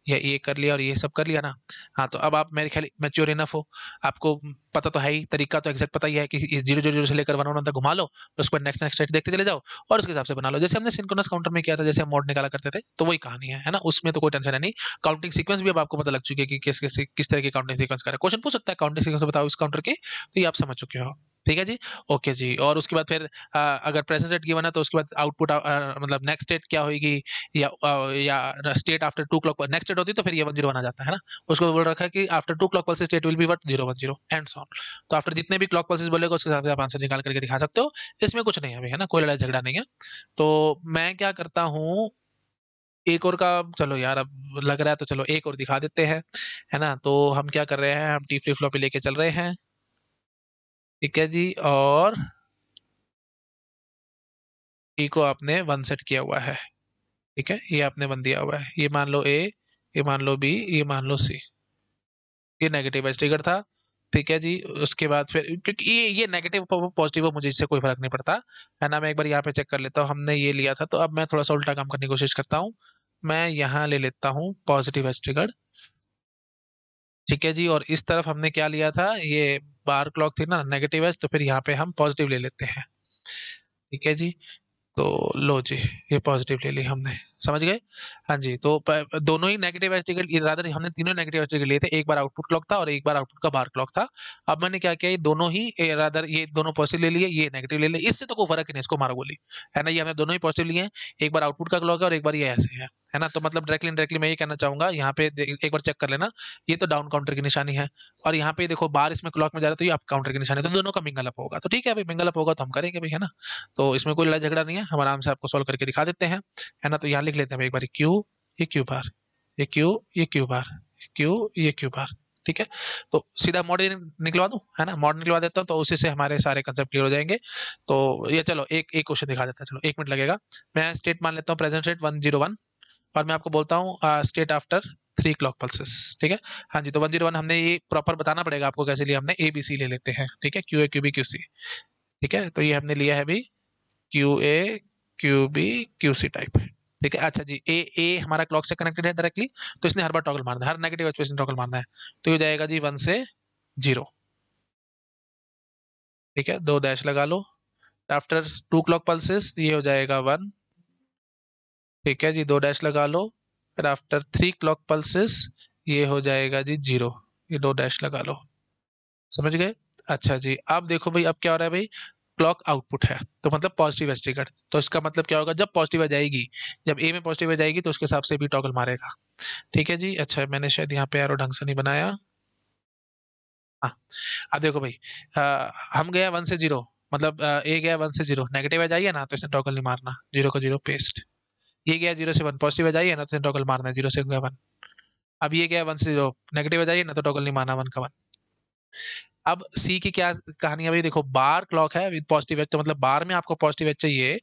ये कर लिया और ये सब कर लिया ना। हाँ, तो अब आप मेरे ख्याल मैच्योर इनफ हो, आपको पता तो है ही, तरीका तो एग्जैक्ट पता ही है कि इस 000 से लेकर 111 तक घुमा लो, उसके बाद नेक्स्ट नेक्स्ट स्टेट देखते चले जाओ और उसके हिसाब से बना लो, जैसे हमने सिंक्रोनस काउंटर में किया था, जैसे हम मोड निकाला करते थे, तो वही कहानी है ना, उसमें तो कोई टेंशन है नहीं। काउंटिंग सीक्वेंस भी अब आपको पता लग चुकी है कि किस तरह की काउंटिंग सीक्वेंस का है। क्वेश्चन पूछ सकता है काउंटिंग सीक्वेंस बताओ इस काउंटर के, तो ये आप समझ चुके हो। ठीक है जी, ओके जी। और उसके बाद फिर अगर प्रेजेंट स्टेट गिवन है तो उसके बाद आउटपुट मतलब नेक्स्ट स्टेट क्या होगी, या state after 2 clock next state होती तो फिर ये 101 आ जाता है ना। उसको बोल रखा है कि after 2 clock pulse state will be what, 010 and so on. तो आफ्टर जितने भी क्लॉक पल्सेस बोलेगा उसके हिसाब से आप आंसर निकाल करके दिखा सकते हो। इसमें कुछ नहीं है अभी, है ना, कोई लड़ाई झगड़ा नहीं है। तो मैं क्या करता हूँ, एक और का, चलो यार अब लग रहा है तो चलो एक और दिखा देते हैं, है ना। तो हम क्या कर रहे हैं, हम टी फ्लिप फ्लॉप पे लेके चल रहे हैं, ठीक है जी। और टी को आपने वन सेट किया हुआ है, ठीक है, ये आपने वन दिया हुआ है, ये मान लो ए, ये मान लो बी, ये मान लो सी। ये नेगेटिव एज ट्रिगर था, ठीक है जी। उसके बाद फिर क्योंकि ये नेगेटिव पॉजिटिव हो, मुझे इससे कोई फर्क नहीं पड़ता, है ना। मैं एक बार यहाँ पे चेक कर लेता हूँ, हमने ये लिया था, तो अब मैं थोड़ा सा उल्टा काम करने की कोशिश करता हूँ। मैं यहाँ ले लेता हूँ पॉजिटिव एज ट्रिगर, ठीक है जी। और इस तरफ हमने क्या लिया था, ये बार क्लॉक थी ना नेगेटिव एज, तो फिर यहाँ पे हम पॉजिटिव ले लेते हैं। ठीक है जी। तो लो जी, ये पॉजिटिव ले ली हमने, समझ गए। हाँ जी, तो दोनों ही नेगेटिव एज टिकट, रादर हमने तीनों नेगेटिव एज टिकट लिए थे, एक बार आउटपुट क्लॉक था और एक बार आउटपुट का बार क्लॉक था। अब मैंने क्या किया, ये दोनों ही रादर ये दोनों पॉजिटिव ले लिए, ये नेगेटिव ले लिए, इससे तो कोई फर्क ही नहीं, इसको मारो गोली, है ना। ये हमने दोनों ही पॉजिटिव लिए हैं, एक बार आउटपुट का क्लॉक है और एक बार ये ऐसे है ना। तो मतलब डायरेक्टली इनडायरेक्टली मैं ये कहना चाहूंगा, यहाँ पे एक बार चेक कर लेना, ये तो डाउन काउंटर की निशानी है, और यहाँ पे देखो बार इसमें क्लॉक में जा रहा है, तो ये अप काउंटर की निशानी है, तो दोनों का मिंगल अप होगा। तो ठीक है भाई, मिंगल अप होगा तो हम करेंगे भाई, है ना। तो इसमें कोई लड़ाई झगड़ा नहीं है, हम आराम से आपको सॉल्व करके दिखा देते हैं, है ना। तो यहाँ लिख लेते हैं एक बार, क्यू, ये क्यू बार, ये क्यू, ये क्यू बार, क्यू, ये क्यू बार। ठीक है, तो सीधा मॉड निकलवा दूं, है ना, मॉड निकलवा देता हूँ, तो उसी से हमारे सारे कंसेप्ट क्लियर हो जाएंगे। तो ये चलो एक एक क्वेश्चन दिखा देता है, चलो 1 मिनट लगेगा। मैं स्टेट मान लेता हूँ, प्रेजेंट स्टेट 101, और मैं आपको बोलता हूँ स्टेट आफ्टर 3 क्लॉक पल्सेस। ठीक है, हाँ जी। तो 101 हमने ये प्रॉपर बताना पड़ेगा आपको कैसे लिया, हमने ए बी सी ले लेते हैं। ठीक है, Q A Q B Q C. ठीक है, तो ये हमने लिया है अभी Q A Q B Q C type. ठीक है, अच्छा जी, ए हमारा क्लॉक से कनेक्टेड है डायरेक्टली, तो इसने हर बार टॉगल मारना है, हर नेगेटिव एज पे इसने टॉगल मारना है, तो ये हो जाएगा जी 1 से 0। ठीक है, 2 डैश लगा लो। आफ्टर 2 क्लॉक पल्सेस ये हो जाएगा 1। ठीक है जी, 2 डैश लगा लो। फिर आफ्टर 3 क्लॉक पल्सेस ये हो जाएगा जी 0, ये 2 डैश लगा लो। समझ गए। अच्छा जी, अब देखो भाई, अब क्या हो रहा है भाई, क्लॉक आउटपुट है, तो मतलब पॉजिटिव एज ट्रिगर्ड, तो इसका मतलब क्या होगा, जब पॉजिटिव एज आएगी, जब ए में पॉजिटिव एज आएगी, तो उसके हिसाब से भी टॉगल मारेगा। ठीक है जी। अच्छा, मैंने शायद यहाँ पे एरो ढंग से नहीं बनाया। हाँ, अब देखो भाई, हम गया 1 से 0, मतलब ए गया 1 से 0, नेगेटिव एज आई है ना, तो इसने टॉगल नहीं मारना, 0 का 0 पेस्ट। ये गया 0 से 1, पॉजिटिव एज आई है ना, तो इसने टॉगल मारना है, 0 से गया 1। अब ये गया 1 से 0, नेगेटिव एज आई है ना, तो टॉगल नहीं मारना, 1 का 1। अब सी की क्या कहानी है भाई, देखो बार क्लॉक है विद पॉजिटिव एज, तो मतलब बार में आपको पॉजिटिव एज चाहिए,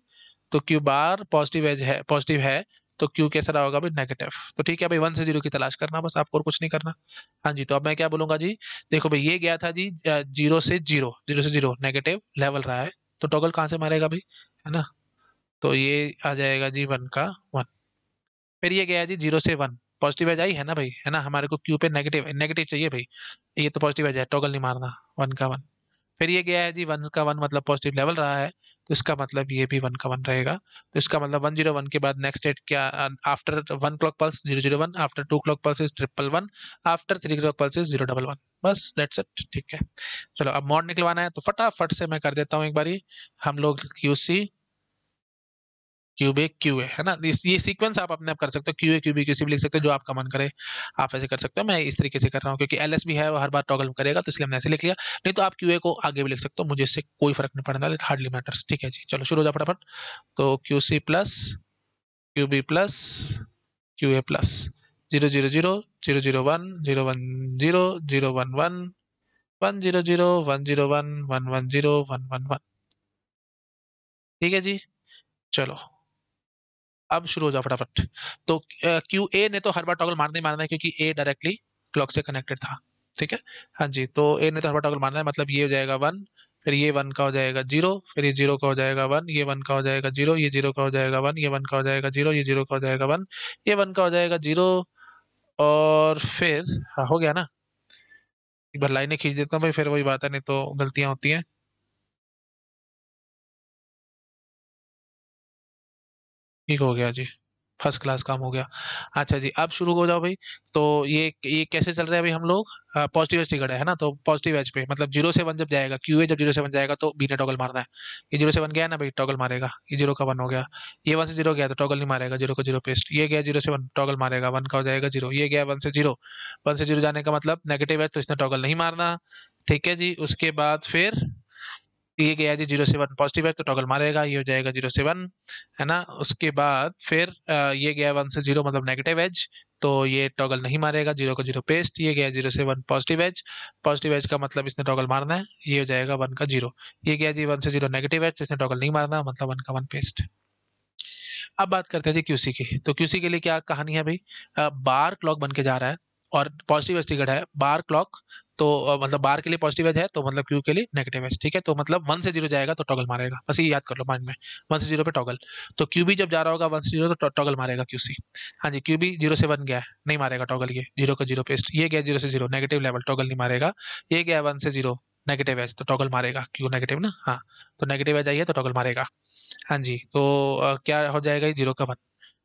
तो क्यू बार पॉजिटिव एज है, पॉजिटिव है, तो क्यू कैसा रहा होगा भाई, नेगेटिव। तो ठीक है भाई, 1 से 0 की तलाश करना बस, आपको और कुछ नहीं करना। हाँ जी, तो अब मैं क्या बोलूंगा जी, देखो भाई ये गया था जी 0 से 0, 0 से 0 नेगेटिव लेवल रहा है, तो टॉगल कहाँ से मारेगा भाई, है ना। तो ये आ जाएगा जी 1 का 1। फिर ये गया जी 0 से 1, पॉजिटिव एज आई है ना भाई, है ना, हमारे को क्यू पे नेगेटिव नेगेटिव चाहिए भाई, ये तो पॉजिटिव एज है, टॉगल नहीं मारना, 1 का 1। फिर ये गया है जी 1 का 1, मतलब पॉजिटिव लेवल रहा है, तो इसका मतलब ये भी 1 का 1 रहेगा। तो इसका मतलब 101 के बाद नेक्स्ट स्टेट क्या, after 1 clock pulse 001, after 2 clock pulse 111, after 3 clock pulse 011, बस दैट्स इट। ठीक है, चलो अब मॉड निकलवाना है, तो फटाफट से मैं कर देता हूँ एक बारी, हम लोग क्यू सी क्यूब ए क्यू है ना, ये सीक्वेंस आप अपने आप कर सकते हो, Q A Q B Q C भी लिख सकते हो, जो आपका मन करे आप ऐसे कर सकते हो। मैं इस तरीके से कर रहा हूँ क्योंकि एल एस भी है, वो हर बार टॉगल करेगा, तो इसलिए हमने ऐसे लिख लिया। नहीं तो आप क्यू ए को आगे भी लिख सकते हो, मुझे इससे कोई फर्क नहीं पड़ने वाला, हार्डली मैटर्स। ठीक है जी, चलो शुरू हो जाओ फटाफट। तो Q C plus Q B plus Q A plus 000 001 010 011 100 101 110 111। ठीक है जी, चलो अब शुरू हो जाओ फटाफट। तो क्यू ए ने तो हर बार टॉगल मारना ही मारना है, क्योंकि ए डायरेक्टली क्लॉक से कनेक्टेड था। ठीक है, हाँ जी, तो ए ने तो हर बार टॉगल मारना है, मतलब ये हो जाएगा 1, फिर ये 1 का हो जाएगा 0, फिर ये 0 का हो जाएगा 1, ये 1 का हो जाएगा 0, ये 0 का हो जाएगा 1, ये 1 का हो जाएगा 0, ये 0 का हो जाएगा 1, ये 1 का हो जाएगा 0, और फिर हाँ हो गया ना। एक बार लाइनें खींच देता हूँ भाई, फिर वही बात है, नहीं तो गलतियां होती हैं। ठीक हो गया जी, फर्स्ट क्लास काम हो गया। अच्छा जी, अब शुरू हो जाओ भाई। तो ये कैसे चल रहा है भाई, हम लोग पॉजिटिव एज ट्रिगर्ड है ना, तो पॉजिटिव एज पे मतलब 0 से 1 जब जाएगा, क्यू ए जब 0 से 1 जाएगा, तो बी ने टॉगल मारना है। ये 0 से 1 गया है ना भाई, टॉगल मारेगा, ये 0 का 1 हो गया। ये 1 से 0 गया तो टॉगल नहीं मारेगा, 0 का 0 पेस्ट। ये गया 0 से 1, टॉगल मारेगा, 1 का हो जाएगा 0। ये गया 1 से 0, 1 से 0 जाने का मतलब नेगेटिव है, तो इसने टॉगल नहीं मारना। ठीक है जी, उसके बाद फिर ये गया जी 0 से 1 पॉजिटिव है, तो टॉगल मारेगा, ये हो जाएगा 0 से 1, है ना। उसके बाद फिर ये गया 1 से 0, मतलब नेगेटिव एज, तो ये टॉगल नहीं मारेगा, 0 का 0 पेस्ट। ये गया 0 से 1 पॉजिटिव एज का मतलब इसने टॉगल मारना है, ये हो जाएगा 1 का 0। ये गया जी 1 से 0 नेगेटिव एज, इसने टॉगल नहीं मारना, मतलब 1 का 1 पेस्ट। अब बात करते हैं जी क्यूसी की। तो क्यूसी के लिए क्या कहानी है भाई, बार क्लॉक बन के जा रहा है, और पॉजिटिव एज ट्रिगर्ड है, बार क्लॉक तो मतलब बार के लिए पॉजिटिव एज है तो मतलब क्यू के लिए नेगेटिव एज, ठीक है। तो मतलब 1 से 0 जाएगा तो टॉगल मारेगा, बस ये याद कर लो माइंड में, 1 से 0 पे टॉगल। तो क्यू भी जब जा रहा होगा 1 से 0 तो टॉगल मारेगा क्यू सी। हाँ जी, क्यू भी 0 से 1 गया है, नहीं मारेगा टॉगल, ये 0 का 0 पेस्ट, ये गया 0 से 0 नेगेटिव लेवल, टॉगल नहीं मारेगा। ये गया 1 से 0 नेगेटिव एज, तो टॉगल मारेगा, क्यू नेगेटिव ना, हाँ। तो नेगेटिव एज आई है तो टॉगल मारेगा। हाँ जी, तो क्या हो जाएगा, ये 0 का 1।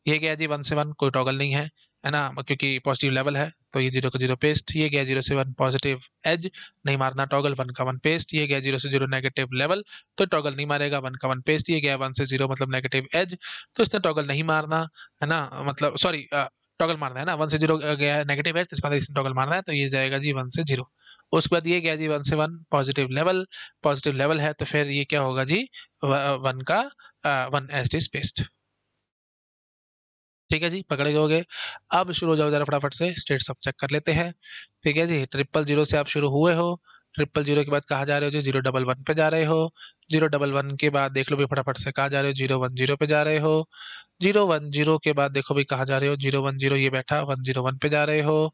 ये गया जी 1 से 1, कोई टॉगल नहीं है ना, क्योंकि पॉजिटिव लेवल है, तो ये 0 का 0 पेस्ट। ये गया 0 से 1 पॉजिटिव एज, नहीं मारना टॉगल, 1 का 1 पेस्ट। ये गया 0 से 0 नेगेटिव लेवल, तो टॉगल नहीं मारेगा, 1 का 1 पेस्ट। ये गया 1 से 0 मतलब नेगेटिव एज, तो इसने टॉगल नहीं मारना है ना, मतलब सॉरी, टॉगल मारना है ना, 1 से 0 गया है नेगेटिव एज, तो इसका इसने टॉगल मारना है, तो ये जाएगा जी 1 से 0। उसके बाद ये गया जी 1 से 1 पॉजिटिव लेवल है, तो फिर ये क्या होगा जी, 1 का 1 एज इज पेस्ट। ठीक है जी, पकड़े गए होगे। अब शुरू हो जाओ जरा फटाफट से, स्टेट सब चेक कर लेते हैं। ठीक है जी, 000 से आप शुरू हुए हो, 000 के बाद कहाँ जा रहे हो जी, 011 पे जा रहे हो। 011 के बाद देख लो भी फटाफट से कहाँ जा रहे हो, 010 पे जा रहे हो। 010 के बाद देखो भाई कहाँ जा रहे हो, 010 ये बैठा, 101 पे जा रहे हो।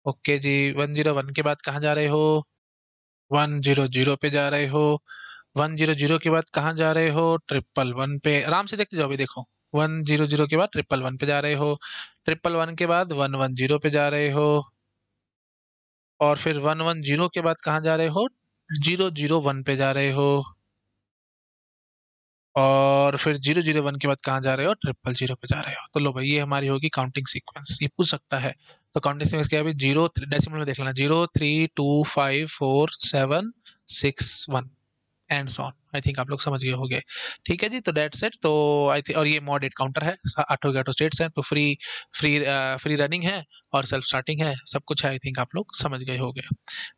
ओके जी, 101 के बाद कहाँ जा रहे हो, 100 पे जा रहे हो। 100 के बाद कहाँ जा रहे हो, 111 पे, आराम से देखते जाओ भी देखो। 100 के बाद 111 पे जा रहे हो। 111 के बाद 110 पे जा रहे हो। और फिर 110 के बाद कहाँ जा रहे हो, 001 पे जा रहे हो। और फिर 001 के बाद कहाँ जा रहे हो, 000 पे जा रहे हो। तो लो भाई, ये हमारी होगी काउंटिंग सीक्वेंस, ये पूछ सकता है। तो काउंटिंग सीक्वेंस क्या है भाई, 0 डेसिमल में देख लेना, 0325476 1 एंड सॉन। आई थिंक आप लोग समझ गए होंगे। ठीक है जी, तो दैट्स इट। तो आई थिंक, और ये मॉड 8 काउंटर है, आठों के आठों स्टेट्स हैं, तो फ्री फ्री फ्री रनिंग है और सेल्फ स्टार्टिंग है, सब कुछ है। आई थिंक आप लोग समझ गए होंगे।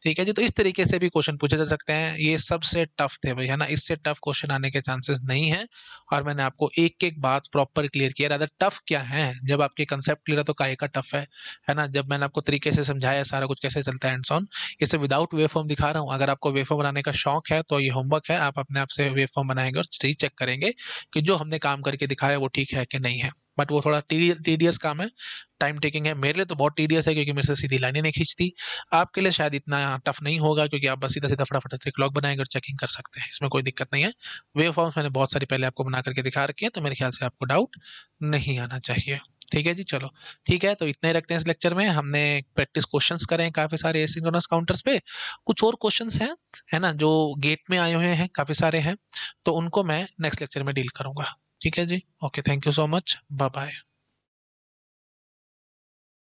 ठीक है जी, तो इस तरीके से भी क्वेश्चन पूछे जा सकते हैं। ये सबसे टफ थे भाई, है ना, इससे टफ क्वेश्चन आने के चांसेस नहीं है। और मैंने आपको एक एक बात प्रॉपर क्लियर किया, रादर टफ क्या है, जब आपके कंसेप्ट क्लियर है तो काहे का टफ है ना। जब मैंने आपको तरीके से समझाया सारा कुछ कैसे चलता है एंड सॉन, इसे विदाउट वेव फॉर्म दिखा रहा हूँ। अगर आपको वेव फॉर्म बनाने का शौक है तो ये होमवर्क है, आप अपने आप से वेव फॉर्म बनाएंगे और सही चेक करेंगे कि जो हमने काम करके दिखाया वो ठीक है कि नहीं है। बट वो थोड़ा टीडियस काम है, टाइम टेकिंग है। मेरे लिए तो बहुत टीडियस है, क्योंकि मेरे से सीधी लाइनें नहीं खींचती। आपके लिए शायद इतना टफ नहीं होगा, क्योंकि आप बस सीधा सीधा फटाफट से क्लॉक बनाएंगे और चेकिंग कर सकते हैं, इसमें कोई दिक्कत नहीं है। वेव फॉर्म्स मैंने बहुत सारी पहले आपको बना करके दिखा रखी है, तो मेरे ख्याल से आपको डाउट नहीं आना चाहिए। ठीक है जी, चलो ठीक है, तो इतना ही रखते हैं इस लेक्चर में। हमने प्रैक्टिस क्वेश्चंस करें काफी सारे एसिंक्रोनस काउंटर्स पे, कुछ और क्वेश्चंस हैं, है ना, जो गेट में आए हुए हैं, काफी सारे हैं, तो उनको मैं नेक्स्ट लेक्चर में डील करूंगा। ठीक है जी, okay, thank you so much, bye bye.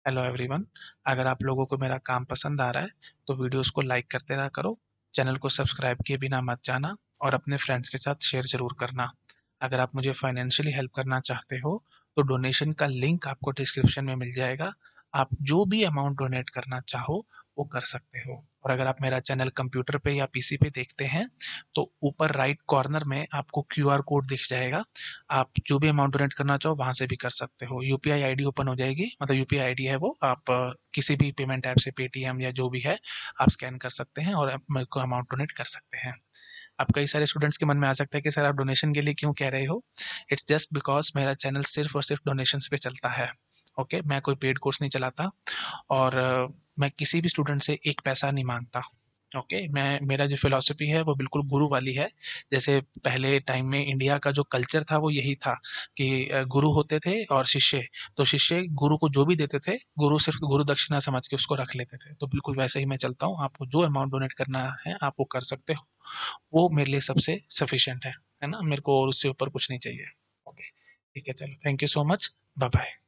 Hello everyone, अगर आप लोगों को मेरा काम पसंद आ रहा है तो वीडियोस को लाइक करते रहा करो, चैनल को सब्सक्राइब किए बिना मत जाना, और अपने फ्रेंड्स के साथ शेयर ज़रूर करना। अगर आप मुझे फाइनेंशियली हेल्प करना चाहते हो तो डोनेशन का लिंक आपको डिस्क्रिप्शन में मिल जाएगा। आप जो भी अमाउंट डोनेट करना चाहो वो कर सकते हो। और अगर आप मेरा चैनल कंप्यूटर पे या पीसी पे देखते हैं तो ऊपर राइट कॉर्नर में आपको क्यूआर कोड दिख जाएगा। आप जो भी अमाउंट डोनेट करना चाहो वहाँ से भी कर सकते हो। यूपीआई आईडी ओपन हो जाएगी, मतलब यूपीआई आईडी है वो, आप किसी भी पेमेंट ऐप से, पेटीएम या जो भी है, आप स्कैन कर सकते हैं और आप मेरे को अमाउंट डोनेट कर सकते हैं। अब कई सारे स्टूडेंट्स के मन में आ सकता है कि सर आप डोनेशन के लिए क्यों कह रहे हो। इट्स जस्ट बिकॉज मेरा चैनल सिर्फ और सिर्फ डोनेशंस पे चलता है। ओके, मैं कोई पेड कोर्स नहीं चलाता, और मैं किसी भी स्टूडेंट से एक पैसा नहीं मांगता। ओके, मैं, मेरा जो फिलॉसफी है वो बिल्कुल गुरु वाली है। जैसे पहले टाइम में इंडिया का जो कल्चर था वो यही था कि गुरु होते थे और शिष्य, तो शिष्य गुरु को जो भी देते थे, गुरु सिर्फ गुरु दक्षिणा समझ के उसको रख लेते थे। तो बिल्कुल वैसे ही मैं चलता हूँ, आपको जो अमाउंट डोनेट करना है आप वो कर सकते हो, वो मेरे लिए सबसे सफिशिएंट है ना, मेरे को और उससे ऊपर कुछ नहीं चाहिए। ओके, ठीक है, चलो, thank you so much, bye bye.